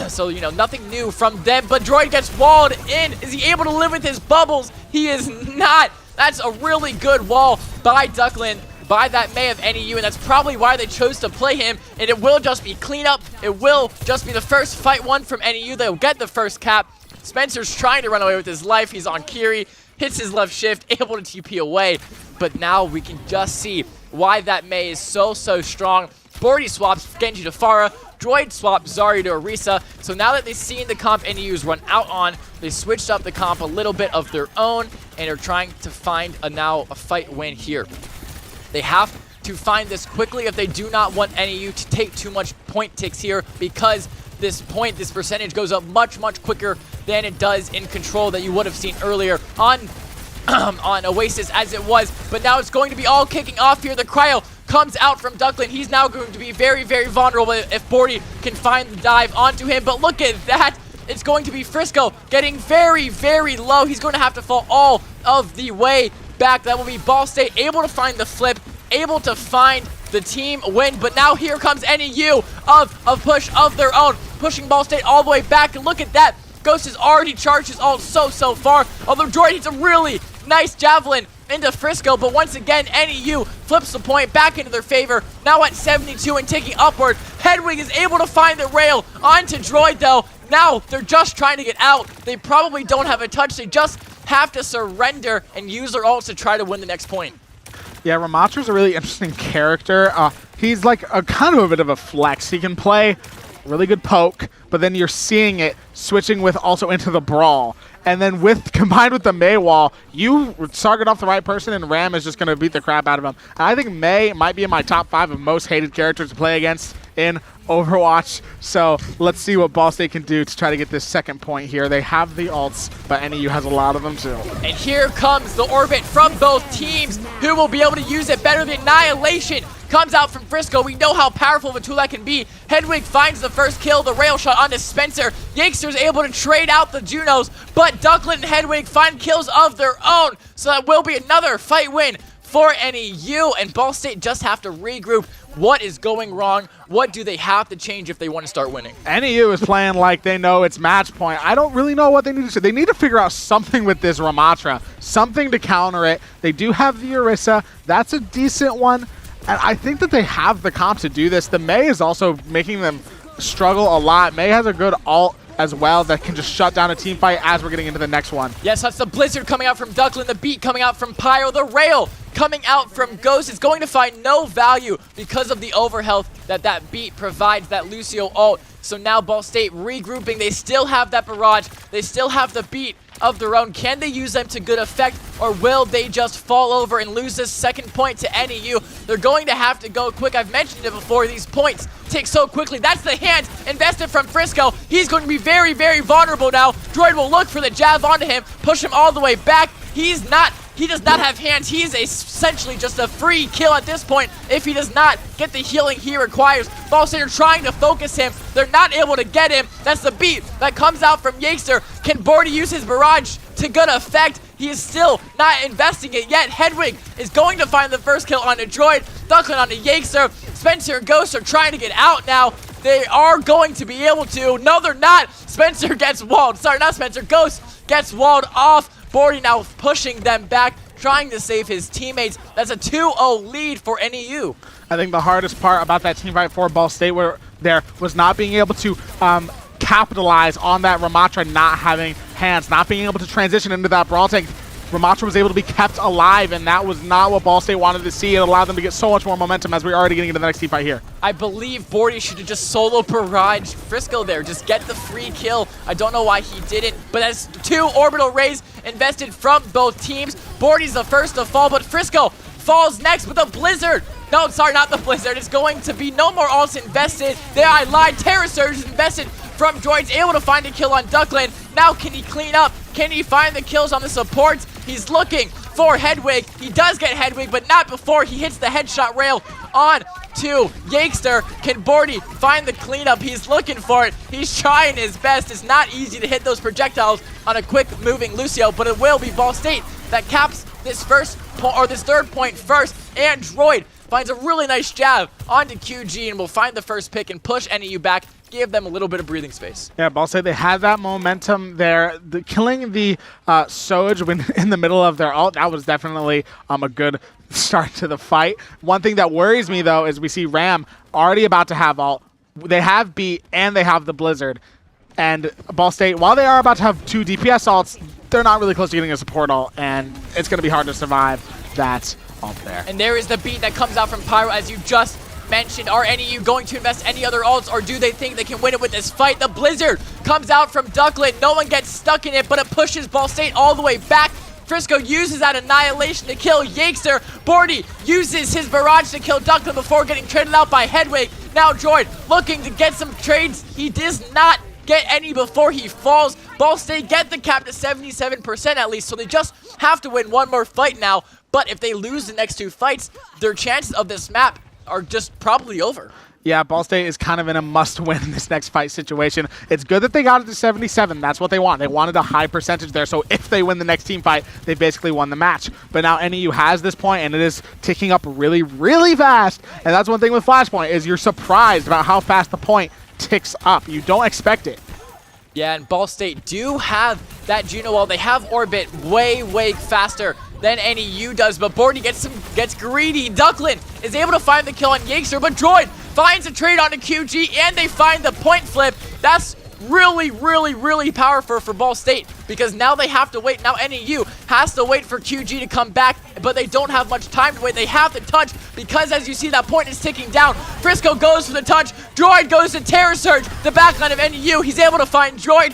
So, you know, nothing new from them, but Droid gets walled in. Is he able to live with his bubbles? He is not. That's a really good wall by Duckland, by that May of NEU, and that's probably why they chose to play him, and it will just be cleanup. It will just be the first fight won from NEU. They'll get the first cap. Spencer's trying to run away with his life. He's on Kiri, hits his left shift, able to TP away, but now we can just see why that May is so strong. Bordy swaps Genji to Pharah, Droid swaps Zarya to Orisa. So now that they've seen the comp NEU's run out on, they switched up the comp a little bit of their own and are trying to find now a fight win here. They have to find this quickly if they do not want NEU to take too much point ticks here, because this percentage goes up much quicker than it does in Control that you would have seen earlier on Oasis as it was. But now it's going to be all kicking off here. The cryo comes out from Duckland. He's now going to be very vulnerable if Bordy can find the dive onto him. But look at that. It's going to be Frisco getting very low. He's going to have to fall all of the way back. That will be Ball State able to find the flip, able to find the team win. But now here comes NEU of push of their own, pushing Ball State all the way back. And look at that. Ghost has already charged his ult so far. Although Droid hits a really nice javelin into Frisco, but once again, NEU flips the point back into their favor. Now at 72 and ticking upward. Hedwig is able to find the rail onto Droid, though. Now they're just trying to get out. They probably don't have a touch. They just have to surrender and use their ults to try to win the next point. Yeah, Ramatra's a really interesting character. He's like a kind of a bit of a flex. He can play really good poke, but then you're seeing it switching with also into the brawl. And then combined with the May wall, you target off the right person and Ram is just going to beat the crap out of him. And I think May might be in my top 5 of most hated characters to play against in Overwatch. So let's see what Ball State can do to try to get this 2nd point here. They have the ults, but NEU has a lot of them too. And here comes the orbit from both teams. Who will be able to use it better than Annihilation? Comes out from Frisco. We know how powerful of a tool that can be. Hedwig finds the first kill, the rail shot onto Spencer. Yankster's able to trade out the Junos, but Duckland and Hedwig find kills of their own. So that will be another fight win for NEU, and Ball State just have to regroup. What is going wrong? What do they have to change if they want to start winning? NEU is playing like they know it's match point. I don't really know what they need to do. They need to figure out something with this Ramatra, something to counter it. They do have the Orisa. That's a decent one. And I think that they have the comp to do this. The May is also making them struggle a lot. May has a good ult as well that can just shut down a team fight as we're getting into the next one. Yes, that's the Blizzard coming out from Duckland, the beat coming out from Pyro, the rail coming out from Ghost is going to find no value because of the overhealth that beat provides, that Lucio ult. So now Ball State regrouping. They still have that barrage. They still have the beat. of their own. Can they use them to good effect, or will they just fall over and lose this second point to NEU? They're going to have to go quick. I've mentioned it before. These points tick so quickly. That's the hand invested from Frisco. He's going to be very, very vulnerable now. Droid will look for the jab onto him, push him all the way back. He does not have hands. He's essentially just a free kill at this point if he does not get the healing he requires. Ball State are trying to focus him. They're not able to get him. That's the beat that comes out from Yakester. Can Bordy use his barrage to good effect? He is still not investing it yet. Hedwig is going to find the first kill on a Droid. Duckland on a Yakester. Spencer and Ghost are trying to get out now. They are going to be able to. No, they're not. Spencer gets walled. Sorry, not Spencer. Ghost gets walled off. Bordy now pushing them back, trying to save his teammates. That's a 2-0 lead for NEU. I think the hardest part about that team fight for Ball State was not being able to capitalize on that Ramatra not having hands, not being able to transition into that brawl tank. Ramatra was able to be kept alive, and that was not what Ball State wanted to see. It allowed them to get so much more momentum as we're already getting into the next team fight here. I believe Bordy should have just solo barrage Frisco there, just get the free kill. I don't know why he didn't, but that's 2 orbital rays invested from both teams. Bordy's the first to fall, but Frisco falls next with a blizzard. No, sorry, not the blizzard. It's going to be no more ults invested. There, I lied. Terra Surge is invested from Droids, able to find a kill on Duckland. Now, can he clean up? Can he find the kills on the supports? He's looking for Hedwig. He does get Hedwig, but not before he hits the headshot rail on to Yakester. Can Bordy find the cleanup? He's looking for it. He's trying his best. It's not easy to hit those projectiles on a quick moving Lucio, but it will be Ball State that caps this third point first. And Droid finds a really nice jab onto QG and will find the first pick and push NEU back, give them a little bit of breathing space. Yeah, Ball State, they had that momentum there. Killing the Soj when in the middle of their ult, that was definitely a good start to the fight. One thing that worries me, though, is we see Ram already about to have ult. They have beat, and they have the Blizzard. And Ball State, while they are about to have 2 DPS ults, they're not really close to getting a support ult, and it's going to be hard to survive that ult there. And there is the beat that comes out from Pyro, as you just mentioned. Are NEU going to invest any other ults, or do they think they can win it with this fight? The Blizzard comes out from Duckland. No one gets stuck in it, but it pushes Ball State all the way back. Frisco uses that Annihilation to kill Yakester. Bordy uses his Barrage to kill Duckland before getting traded out by Hedwig. Now Droid looking to get some trades. He does not get any before he falls. Ball State get the cap to 77% at least, so they just have to win one more fight now. But if they lose the next 2 fights, their chances of this map are just probably over. Yeah, Ball State is kind of in a must-win in this next fight situation. It's good that they got it to 77. That's what they want. They wanted a high percentage there, so if they win the next team fight, they basically won the match. But now NEU has this point, and it is ticking up really, really fast. And that's one thing with Flashpoint, is you're surprised about how fast the point ticks up. You don't expect it. Yeah, and Ball State do have that Juno wall. They have Orbit way, way faster than NEU does, but Bordy gets greedy. Duckland is able to find the kill on Yakester, but Droid finds a trade onto QG, and they find the point flip. That's really, really, really powerful for Ball State, because now they have to wait. Now NEU has to wait for QG to come back, but they don't have much time to wait. They have to touch, because as you see, that point is ticking down. Frisco goes for the touch. Droid goes to Terror Surge, the backline of NEU. He's able to find Droid.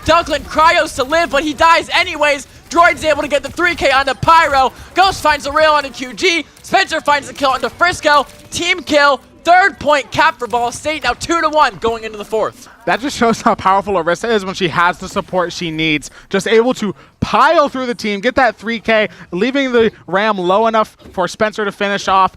Duckland cryos to live, but he dies anyways. Droid's able to get the 3K onto Pyro. Ghost finds the rail onto QG. Spencer finds the kill onto Frisco. Team kill. Third point cap for Ball State. Now 2-1 going into the 4th. That just shows how powerful Orisa is when she has the support she needs. Just able to pile through the team, get that 3K, leaving the Ram low enough for Spencer to finish off.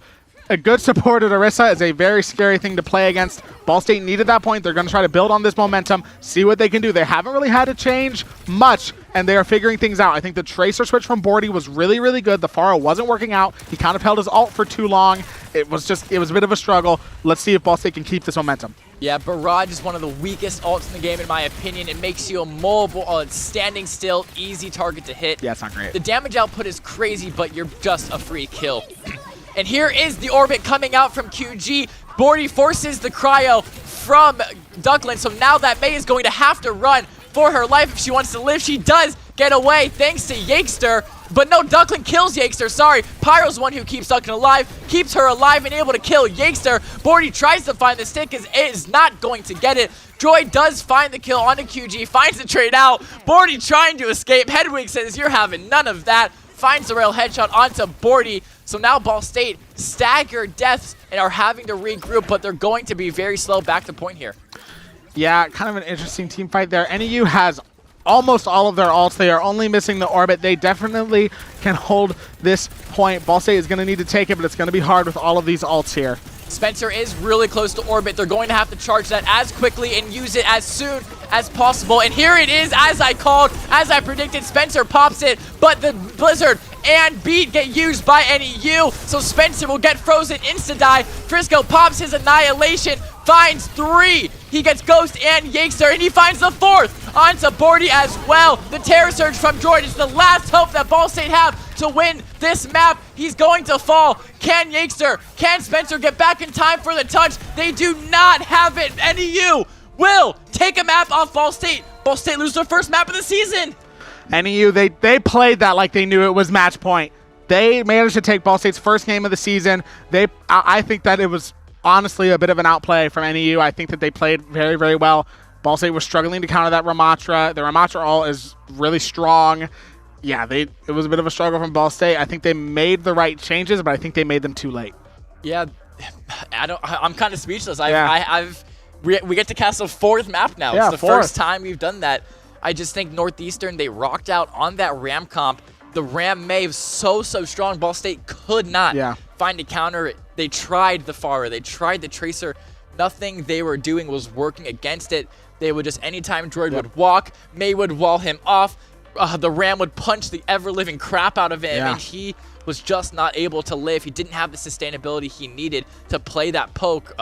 A good supported Orisa is a very scary thing to play against. Ball State needed that point. They're going to try to build on this momentum, see what they can do. They haven't really had to change much, and they are figuring things out. I think the Tracer switch from Bordy was really, really good. The Pharaoh wasn't working out. He kind of held his ult for too long. It was a bit of a struggle. Let's see if Ball State can keep this momentum. Yeah, Barrage is one of the weakest ults in the game, in my opinion. It makes you immobile, standing still, easy target to hit. Yeah, it's not great. The damage output is crazy, but you're just a free kill. And here is the orbit coming out from QG. Bordy forces the cryo from Duckland, so now that May is going to have to run for her life if she wants to live. She does get away thanks to Yakester. But no, Duckling kills Yakester. Sorry, Pyro's the one who keeps Duckling alive, keeps her alive and able to kill Yakester. Bordy tries to find the stick, is not going to get it. Droid does find the kill onto QG, finds the trade out. Bordy trying to escape. Hedwig says, you're having none of that. Finds the rail headshot onto Bordy. So now Ball State staggered deaths and are having to regroup, but they're going to be very slow back to point here. Yeah, kind of an interesting team fight there. NEU has almost all of their ults. They are only missing the orbit. They definitely can hold this point. Ball State is going to need to take it, but it's going to be hard with all of these ults here. Spencer is really close to orbit. They're going to have to charge that as quickly and use it as soon as possible. And here it is, as I called, as I predicted. Spencer pops it, but the Blizzard and Beat get used by NEU, so Spencer will get frozen insta-die. Frisco pops his Annihilation, finds 3. He gets Ghost and Yakester, and he finds the 4th onto Bordy as well. The Terror Surge from Droid is the last hope that Ball State have to win this map. He's going to fall. Can Yakester, can Spencer get back in time for the touch? They do not have it. NEU will take a map off Ball State. Ball State lose their first map of the season. NEU, they played that like they knew it was match point. They managed to take Ball State's first game of the season. I think that it was honestly a bit of an outplay from NEU. I think that they played very, very well. Ball State was struggling to counter that Ramatra. The Ramatra ult is really strong. Yeah, it was a bit of a struggle from Ball State. I think they made the right changes, but I think they made them too late. Yeah, I'm kind of speechless. We get to cast a 4th map now. Yeah, it's the first time we've done that. I just think Northeastern, they rocked out on that Ram comp. The Ram Mave so strong. Ball State could not find a counter. They tried the Pharah. They tried the Tracer. Nothing they were doing was working against it. They would just, anytime Droid would walk, May would wall him off. The Ram would punch the ever-living crap out of him, and he was just not able to live. He didn't have the sustainability he needed to play that poke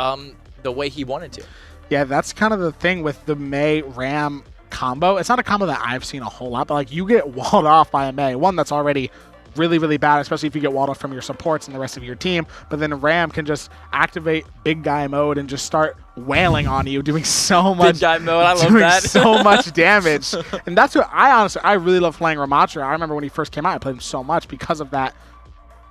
the way he wanted to. Yeah, that's kind of the thing with the May Ram combo. It's not a combo that I've seen a whole lot, but like you get walled off by a May, one that's already really, really bad, especially if you get walled off from your supports and the rest of your team. But then Ram can just activate big guy mode and just start wailing on you, doing so much. Big guy mode, I love that. So much damage. And that's what I really love playing Ramatra. I remember when he first came out, I played him so much because of that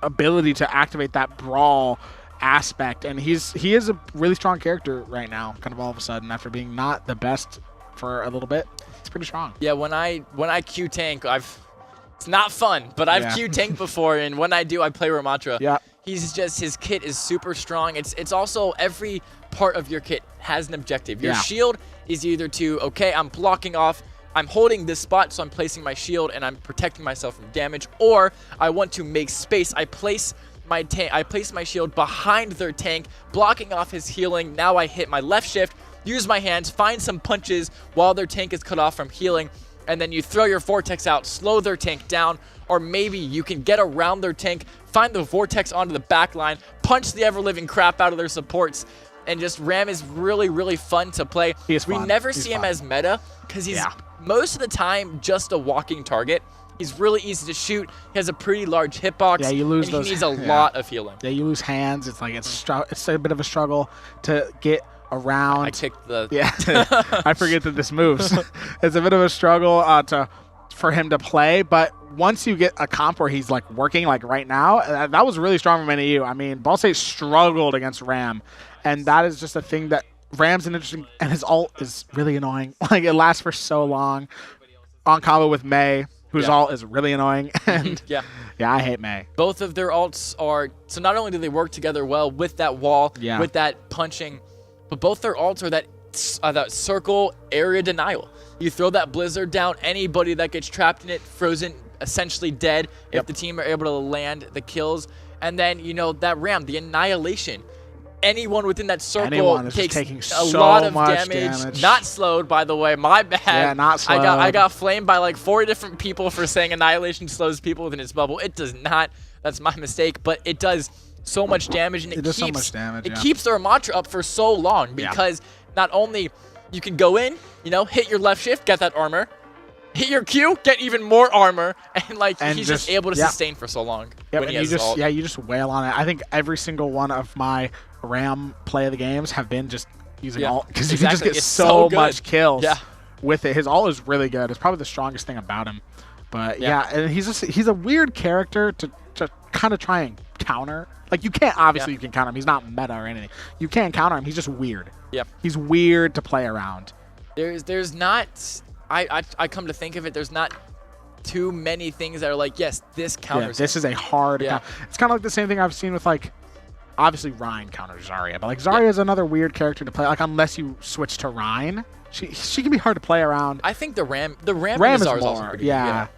ability to activate that brawl aspect. And he is a really strong character right now, kind of all of a sudden, after being not the best for a little bit. It's pretty strong. Yeah, when I Q tank, it's not fun, but I've Q tanked before, and when I do, I play Ramatra. Yeah. His kit is super strong. It's also every part of your kit has an objective. Your shield is either to, okay, I'm blocking off, I'm holding this spot, so I'm placing my shield and I'm protecting myself from damage, or I want to make space. I place my shield behind their tank, blocking off his healing. Now I hit my left shift, use my hands, find some punches while their tank is cut off from healing, and then you throw your Vortex out, slow their tank down, or maybe you can get around their tank, find the Vortex onto the back line, punch the ever-living crap out of their supports, and just Ram is really, really fun to play. We never see him as meta, because he's most of the time just a walking target. He's really easy to shoot. He has a pretty large hitbox. Yeah, you lose and those. He needs a lot of healing. Yeah, you lose hands. It's like it's a bit of a struggle to get around. I kicked the. Yeah, I forget that this moves. It's a bit of a struggle for him to play, but once you get a comp where he's like working like right now, that was really strong from NEU. I mean, Ball State struggled against Ram, and that is just a thing that Ram's an interesting, and his ult is really annoying. Like it lasts for so long on combo with May, whose ult is really annoying. And yeah, I hate May. Both of their ults are, so not only do they work together well with that wall, with that punching, but both their ults are that circle area denial. You throw that blizzard down, anybody that gets trapped in it, frozen, essentially dead, if the team are able to land the kills. And then, you know, that Ram, the annihilation. Anyone within that circle takes a lot of damage. Not slowed, by the way. My bad. Yeah, not slowed. I got flamed by like 4 different people for saying annihilation slows people within its bubble. It does not. That's my mistake. But it does so much damage, and it does so much damage. It keeps their mantra up for so long because not only you can go in, you know, hit your left shift, get that armor, hit your Q, get even more armor, and he's just able to sustain for so long. Yep, and you just wail on it. I think every single one of my Ram play of the games have been just using ult, because you can just get so much kills with it. His ult is really good. It's probably the strongest thing about him. But yeah, and he's a weird character to kind of try and counter. Like you can't you can counter him. He's not meta or anything. You can't counter him. He's just weird. Yep. He's weird to play around. There's not. I come to think of it. There's not too many things that are like, yes, this counters. Yeah, this is a hard. It's kind of like the same thing I've seen with like, obviously Ryan counters Zarya, but like Zarya is another weird character to play. Like unless you switch to Ryan, she can be hard to play around. I think the Ram is also more. pretty Yeah. good.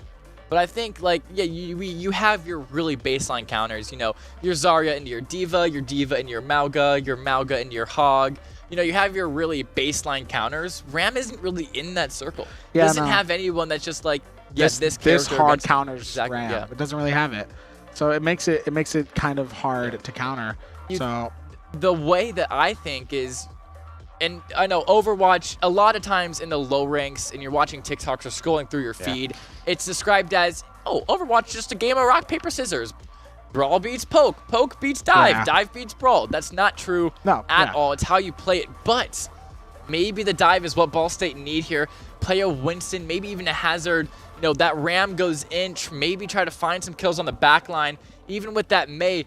But I think like you have your really baseline counters. You know, your Zarya into your D.Va into your Mauga into your Hog. You know, you have your really baseline counters. Ram isn't really in that circle. Yeah, doesn't have anyone that's just like, yes, this character hard counters exactly, Ram. Yeah. It doesn't really have it. So it makes it kind of hard to counter. So the way that I think is, and I know Overwatch, a lot of times in the low ranks, and you're watching TikToks or scrolling through your feed, it's described as, oh, Overwatch is just a game of rock, paper, scissors. Brawl beats poke, poke beats dive, dive beats brawl. That's not true at all. It's how you play it. But maybe the dive is what Ball State need here. Play a Winston, maybe even a Hazard. You know, that Ram goes in, maybe try to find some kills on the back line. Even with that May,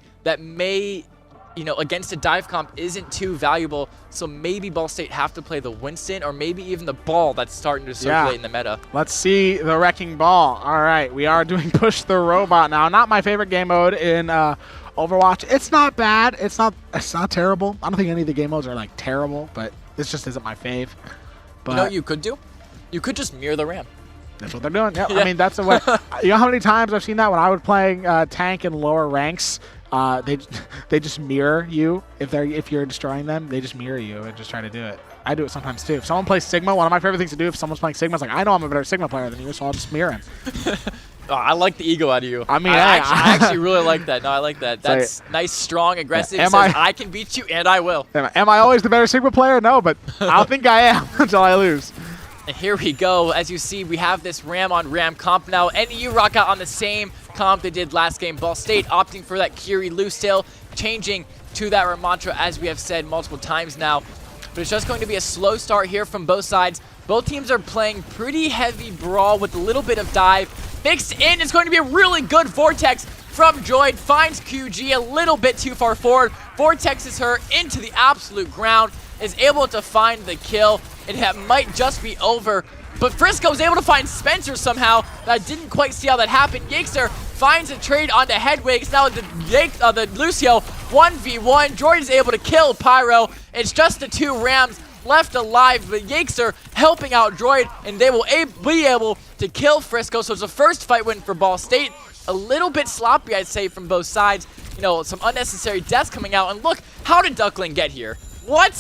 you know, against a dive comp isn't too valuable. So maybe Ball State have to play the Winston or maybe even the ball that's starting to circulate in the meta. Let's see the wrecking ball. All right, we are doing push the robot now. Not my favorite game mode in Overwatch. It's not bad. It's not terrible. I don't think any of the game modes are like terrible, but this just isn't my fave. But you know what you could do? You could just mirror the Ram. That's what they're doing. Yep. I mean, that's the way. You know how many times I've seen that when I was playing tank in lower ranks? They just mirror you if you're destroying them. They just mirror you and just try to do it. I do it sometimes too. If someone plays Sigma, one of my favorite things to do if someone's playing Sigma is like, I know I'm a better Sigma player than you, so I'll just mirror him. Oh, I like the ego out of you. I mean, I actually really like that. No, I like that. That's nice, strong, aggressive. Am says, I can beat you, and I will. Am I always the better Sigma player? No, but I'll think I am until I lose. And here we go. As you see, we have this Ram on Ram comp now. NEU rock out on the same comp they did last game. Ball State opting for that Kiri loose tail, changing to that Ramantra, as we have said multiple times now. But it's just going to be a slow start here from both sides. Both teams are playing pretty heavy brawl with a little bit of dive. Mixed in is going to be a really good Vortex from Droid. Finds QG a little bit too far forward. Vortexes her into the absolute ground. Is able to find the kill. It might just be over. But Frisco is able to find Spencer somehow. I didn't quite see how that happened. Yakester finds a trade onto Hedwigs. Now the Lucio 1v1. Droid is able to kill Pyro. It's just the two Rams left alive, but Yakester helping out Droid, and they will be able to kill Frisco. So it's a first fight win for Ball State. A little bit sloppy, I'd say, from both sides. You know, some unnecessary deaths coming out. And look, how did Duckling get here? What?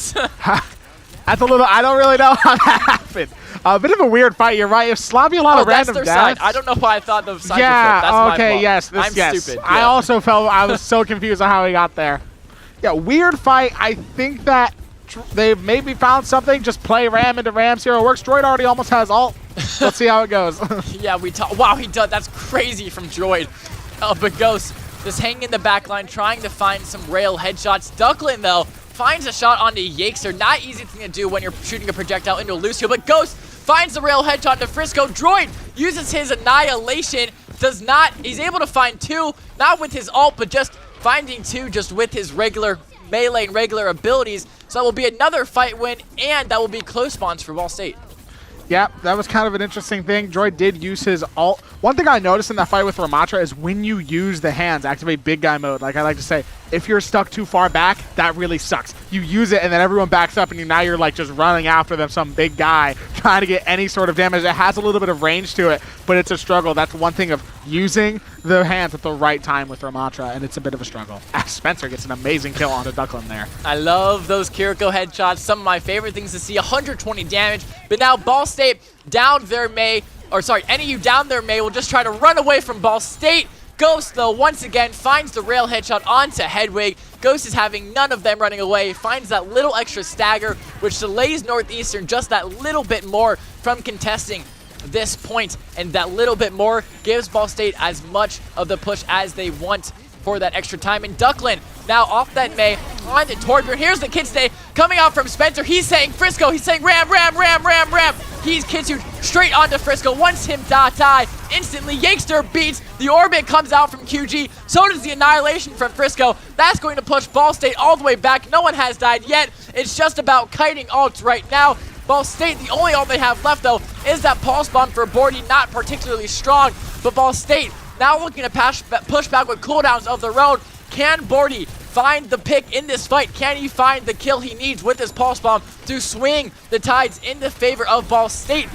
That's a little, I don't really know how that happened. A bit of a weird fight, you're right. It's sloppy, a lot of random deaths. Side. I don't know why I thought the side yeah, that's okay, my yes. I'm stupid. Yeah. I also I was so confused on how he got there. Yeah, weird fight. I think that they maybe found something. Just play Ram into Ram's hero works. Droid already almost has ult. Let's see how it goes. Yeah, wow, he does. That's crazy from Droid. But Ghost just hanging in the back line, trying to find some rail headshots. Duckling, though, finds a shot onto Yakester. Not easy thing to do when you're shooting a projectile into a Lucio, but Ghost finds the rail headshot to Frisco. Droid uses his Annihilation. He's able to find two, not with his ult, but just finding two just with his regular melee and regular abilities. So that will be another fight win, and that will be close spawns for Ball State. Yeah, that was kind of an interesting thing. Droid did use his ult. One thing I noticed in that fight with Ramatra is when you use the hands, activate big guy mode, like I like to say, if you're stuck too far back, that really sucks. You use it and then everyone backs up and now you're like just running after them, some big guy, trying to get any sort of damage. It has a little bit of range to it, but it's a struggle. That's one thing of using the hands at the right time with Ramatra, and it's a bit of a struggle. Spencer gets an amazing kill onto Duckland there. I love those Kiriko headshots. Some of my favorite things to see, 120 damage. But now Ball State down their May, or sorry, NEU down their May will just try to run away from Ball State. Ghost, though, once again finds the rail headshot onto Hedwig. Ghost is having none of them running away, finds that little extra stagger, which delays Northeastern just that little bit more from contesting this point, and that little bit more gives Ball State as much of the push as they want. for that extra time. And Duckland now off that May on to Torbjorn. Here's the Kitsune coming out from Spencer. He's saying Frisco. He's saying Ram. He's Kitsued straight onto Frisco. Wants him to die instantly. Yakester beats. The Orbit comes out from QG. So does the Annihilation from Frisco. That's going to push Ball State all the way back. No one has died yet. It's just about kiting ults right now. Ball State, the only ult they have left, though, is that Pulse Bomb for Bordy, not particularly strong. But Ball State now looking to push back with cooldowns of their own. Can Bordy find the pick in this fight? Can he find the kill he needs with this Pulse Bomb to swing the tides in the favor of Ball State?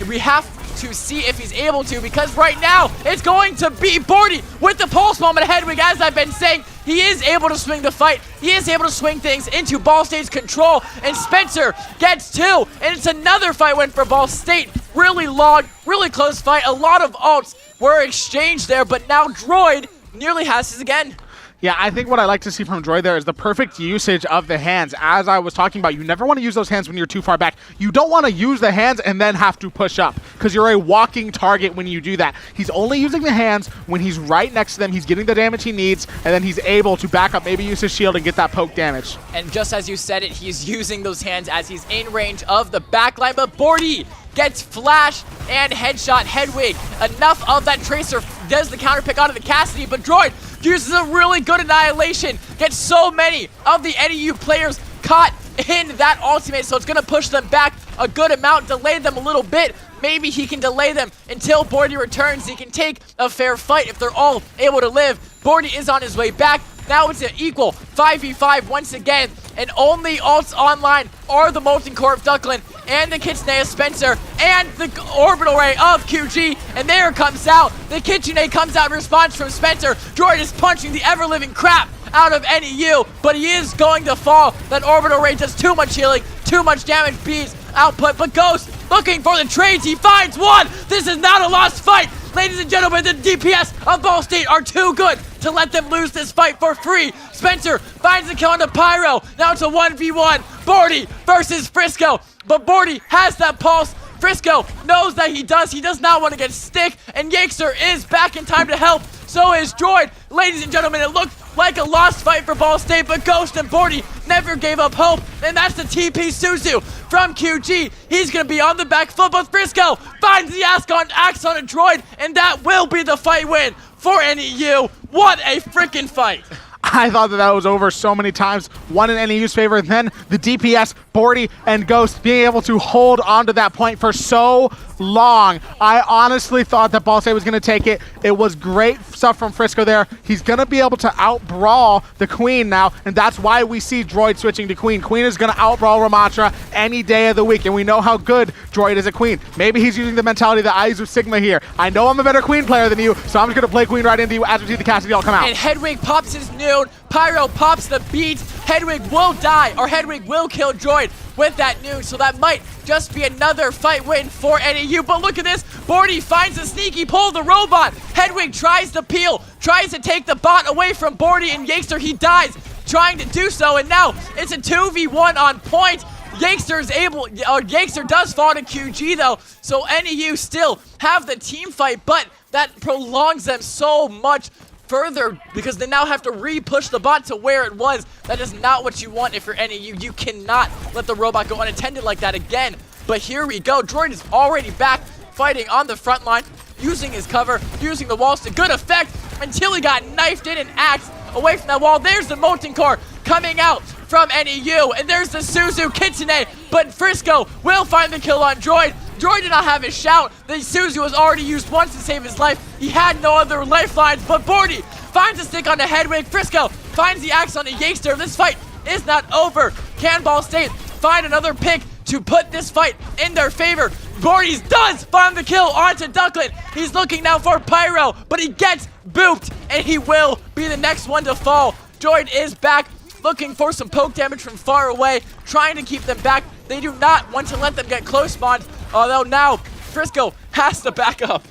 We have to see if he's able to, because right now it's going to be Bordy with the Pulse Bomb at Hedwig. As I've been saying, he is able to swing the fight. He is able to swing things into Ball State's control, and Spencer gets 2, and it's another fight win for Ball State. Really long, really close fight. A lot of ults were exchanged there, but now Droid nearly has his again. Yeah, I think what I like to see from Droid there is the perfect usage of the hands. As I was talking about, you never want to use those hands when you're too far back. You don't want to use the hands and then have to push up, because you're a walking target when you do that. He's only using the hands when he's right next to them. He's getting the damage he needs, and then he's able to back up, maybe use his shield and get that poke damage. And just as you said it, he's using those hands as he's in range of the backline, but Bordy gets flash and headshot Hedwig. Enough of that Tracer does the counter pick onto the Cassidy, but Droid uses a really good Annihilation. Gets so many of the NEU players caught in that ultimate, so it's going to push them back a good amount, delay them a little bit. Maybe he can delay them until Bordy returns. He can take a fair fight if they're all able to live. Bordy is on his way back. Now it's an equal 5v5 once again, and only ults online are the Molten Core of Duckland and the Kitsune Spencer and the Orbital Ray of QG, and there comes out the Kitsune comes out in response from Spencer. Droid is punching the ever-living crap out of NEU, but he is going to fall. That Orbital Ray does too much healing, too much damage beats output, but Ghost looking for the trades. He finds one. This is not a lost fight. Ladies and gentlemen, the DPS of Ball State are too good to let them lose this fight for free. Spencer finds the kill on the Pyro. Now it's a 1v1. Bordy versus Frisco. But Bordy has that pulse. Frisco knows that he does. He does not want to get stick. And Yakester is back in time to help. So is Droid. Ladies and gentlemen, it looked like a lost fight for Ball State, but Ghost and Bordy never gave up hope. And that's the TP Suzu from QG. He's going to be on the back foot, but Frisco finds the axe on a Droid, and that will be the fight win for NEU. What a freaking fight. I thought that was over so many times. One in NEU's favor, and then the DPS, Bordy, and Ghost being able to hold on to that point for so long. I honestly thought that Ball State was going to take it. It was great stuff from Frisco there. He's going to be able to out-brawl the Queen now, and that's why we see Droid switching to Queen. Queen is going to out-brawl Ramatra any day of the week, and we know how good Droid is at Queen. Maybe he's using the mentality that I use with Sigma here. I know I'm a better Queen player than you, so I'm just going to play Queen right into you as we see the Cassidy all come out. And Hedwig pops his noon. Pyro pops the beat. Hedwig will die, or Hedwig will kill Droid with that noon, so that might just be another fight win for NEU. But look at this. Bordy finds a sneaky pull, the robot. Hedwig tries to peel, tries to take the bot away from Bordy, and Yakester, he dies trying to do so, and now it's a 2v1 on point. Yakester does fall to QG though, so NEU still have the team fight, but that prolongs them so much further because they now have to re-push the bot to where it was. That is not what you want if you're NEU. You cannot let the robot go unattended like that again. But here we go. Droid is already back fighting on the front line, using his cover, using the walls to good effect until he got knifed in and axed away from that wall. There's the Molten Core coming out from NEU, and there's the Suzu Kitsune, but Frisco will find the kill on Droid. Droid did not have his shout. The Suzu was already used once to save his life. He had no other lifelines, but Bordy finds a stick on the Hedwig. Frisco finds the axe on the Yakester. This fight is not over. Can Ball State find another pick to put this fight in their favor? Bordy does find the kill onto Duckland. He's looking now for Pyro, but he gets booped, and he will be the next one to fall. Droid is back, looking for some poke damage from far away, trying to keep them back. They do not want to let them get close spawns, although now Frisco has to back up.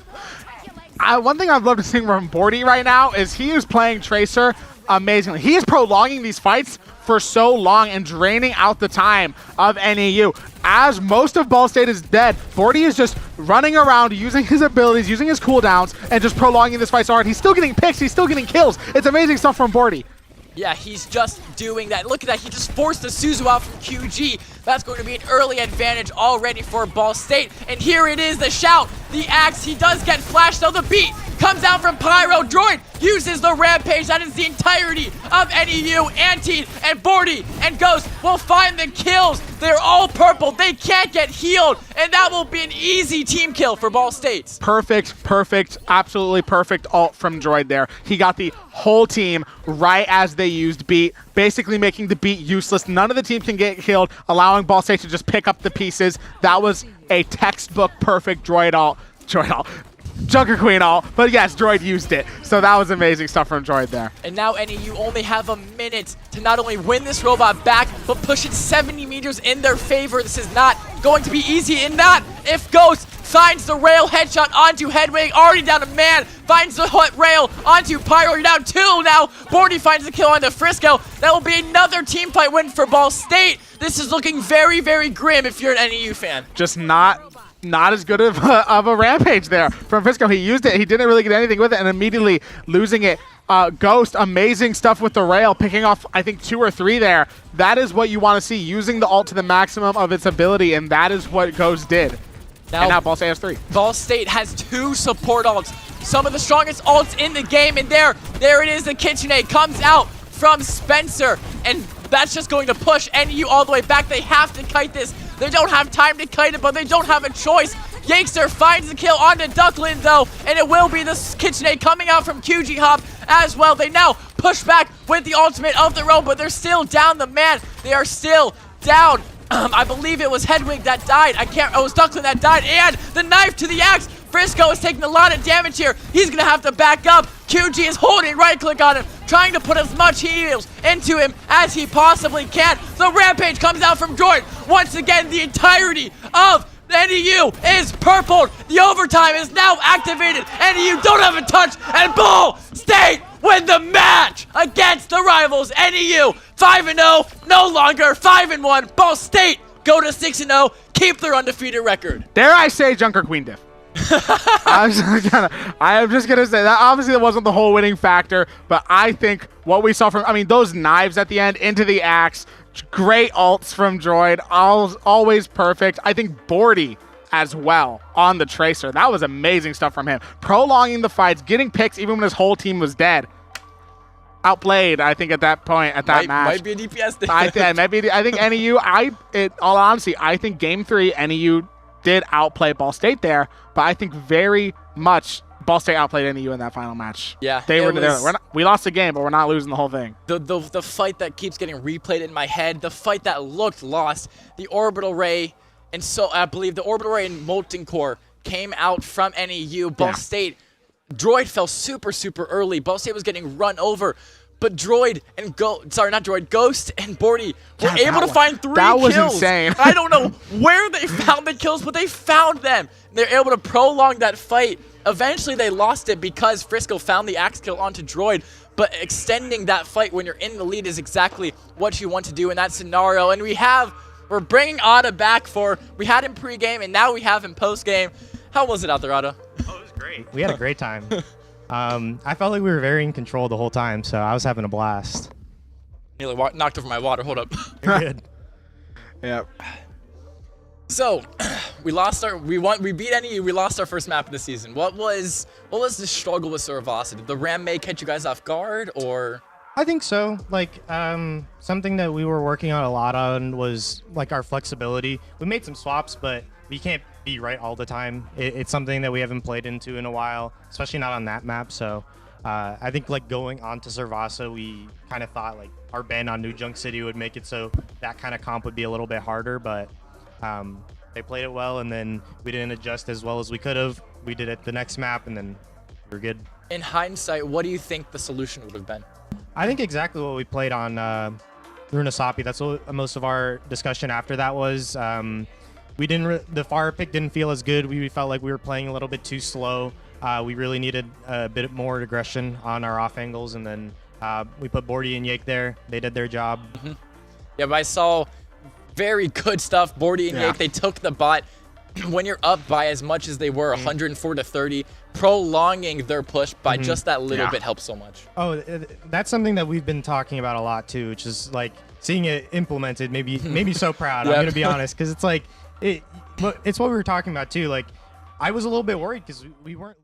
One thing I'd love to see from Bordy right now is he is playing Tracer amazingly. He is prolonging these fights for so long and draining out the time of NEU. As most of Ball State is dead, Bordy is just running around, using his abilities, using his cooldowns, and just prolonging this fight so hard. He's still getting picks, he's still getting kills. It's amazing stuff from Bordy. Yeah, he's just doing that. Look at that. He just forced the Suzu out from QG. That's going to be an early advantage already for Ball State. And here it is, the shout, the axe. He does get flashed, though. The beat comes out from Pyro. Droid uses the rampage. That is the entirety of NEU, Anti, and Bordy, and Ghost will find the kills. They're all purple. They can't get healed, and that will be an easy team kill for Ball State. Perfect, absolutely perfect ult from Droid there. He got the whole team right as they used beat, basically making the beat useless. None of the team can get killed, allowing Ball State to just pick up the pieces. That was a textbook perfect Droid ult. Junker Queen ult, but yes, Droid used it. So that was amazing stuff from Droid there. And now NEU only have a minute to not only win this robot back, but push it 70 meters in their favor. This is not going to be easy, and not if Ghost finds the rail headshot onto Headwing, already down a man, finds the hot rail onto Pyro, you're down 2 now. Bordy finds the kill onto Frisco. That will be another team fight win for Ball State. This is looking very, very grim if you're an NEU fan. Just not as good of a rampage there from Frisco. He used it, he didn't really get anything with it, and immediately losing it. Ghost, amazing stuff with the rail, picking off, I think, 2 or 3 there. That is what you want to see, using the ult to the maximum of its ability, and that is what Ghost did. And now Ball State has 3. Ball State has 2 support ults, some of the strongest ults in the game, and there it is, the KitchenAid comes out from Spencer, and that's just going to push NEU all the way back. They have to kite this. They don't have time to kite it, but they don't have a choice. Yakester finds the kill onto Duckland, though, and it will be the KitchenAid coming out from QG Hop as well. They now push back with the ultimate of their own, but they're still down the man. They are still down. I believe it was Hedwig that died. It was Duckland that died, and the knife to the axe. Frisco is taking a lot of damage here. He's going to have to back up. QG is holding right click on him, trying to put as much heals into him as he possibly can. The rampage comes out from Droid. Once again, the entirety of NEU is purpled. The overtime is now activated. NEU don't have a touch, and Ball State win the match against the rivals. NEU 5-0, no longer 5-1. Ball State go to 6-0, keep their undefeated record. Dare I say Junker Queen diff? I am just gonna say that obviously that wasn't the whole winning factor, but I think what we saw from, those knives at the end into the axe, great ults from Droid, always perfect. I think Bordy as well on the Tracer. That was amazing stuff from him. Prolonging the fights, getting picks even when his whole team was dead. Outplayed, I think, at that point, at that match. Might be a DPS thing. I think NEU, all honesty, I think Game 3, NEU did outplay Ball State there, but I think very much Ball State outplayed NEU in that final match. Yeah. We lost the game, but we're not losing the whole thing. The fight that keeps getting replayed in my head, the fight that looked lost, the Orbital Ray, and so I believe the Orbital Ray and Molten Core came out from NEU. Ball State, Droid fell super early. Ball State was getting run over. But Ghost and Bordy were able to find 3 kills. That was insane. I don't know where they found the kills, but they found them. They're able to prolong that fight. Eventually, they lost it because Frisco found the axe kill onto Droid. But extending that fight when you're in the lead is exactly what you want to do in that scenario. And we're bringing Ada back we had him pregame, and now we have him postgame. How was it out there, Ada? Oh, it was great. We had a great time. I felt like we were very in control the whole time, so I was having a blast. Nearly knocked over my water. Hold up. You're good. Yep. So, we beat NEU. We lost our first map of the season. What was the struggle with Saravasa? Did the Ram May catch you guys off guard, or? I think so. Something that we were working on a lot on was our flexibility. We made some swaps, but we can't be right all the time. It's something that we haven't played into in a while, especially not on that map. So I think going on to Servasa, we kind of thought our ban on New Junk City would make it so that kind of comp would be a little bit harder, but they played it well, and then we didn't adjust as well as we could have. We did it the next map, and then we're good. In hindsight, what do you think the solution would have been? I think exactly what we played on Runasapi. That's what most of our discussion after that was. The fire pick didn't feel as good. We felt like we were playing a little bit too slow. We really needed a bit more aggression on our off angles, and then We put Bordy and Yake there. They did their job. Yeah, but I saw very good stuff. Bordy and Yake, they took the bot. When you're up by as much as they were, 104 to 30, prolonging their push by just that little bit helps so much. Oh, that's something that we've been talking about a lot too, which is like seeing it implemented made me so proud. I'm gonna be honest, because it's like it's what we were talking about too. Like I was a little bit worried because we weren't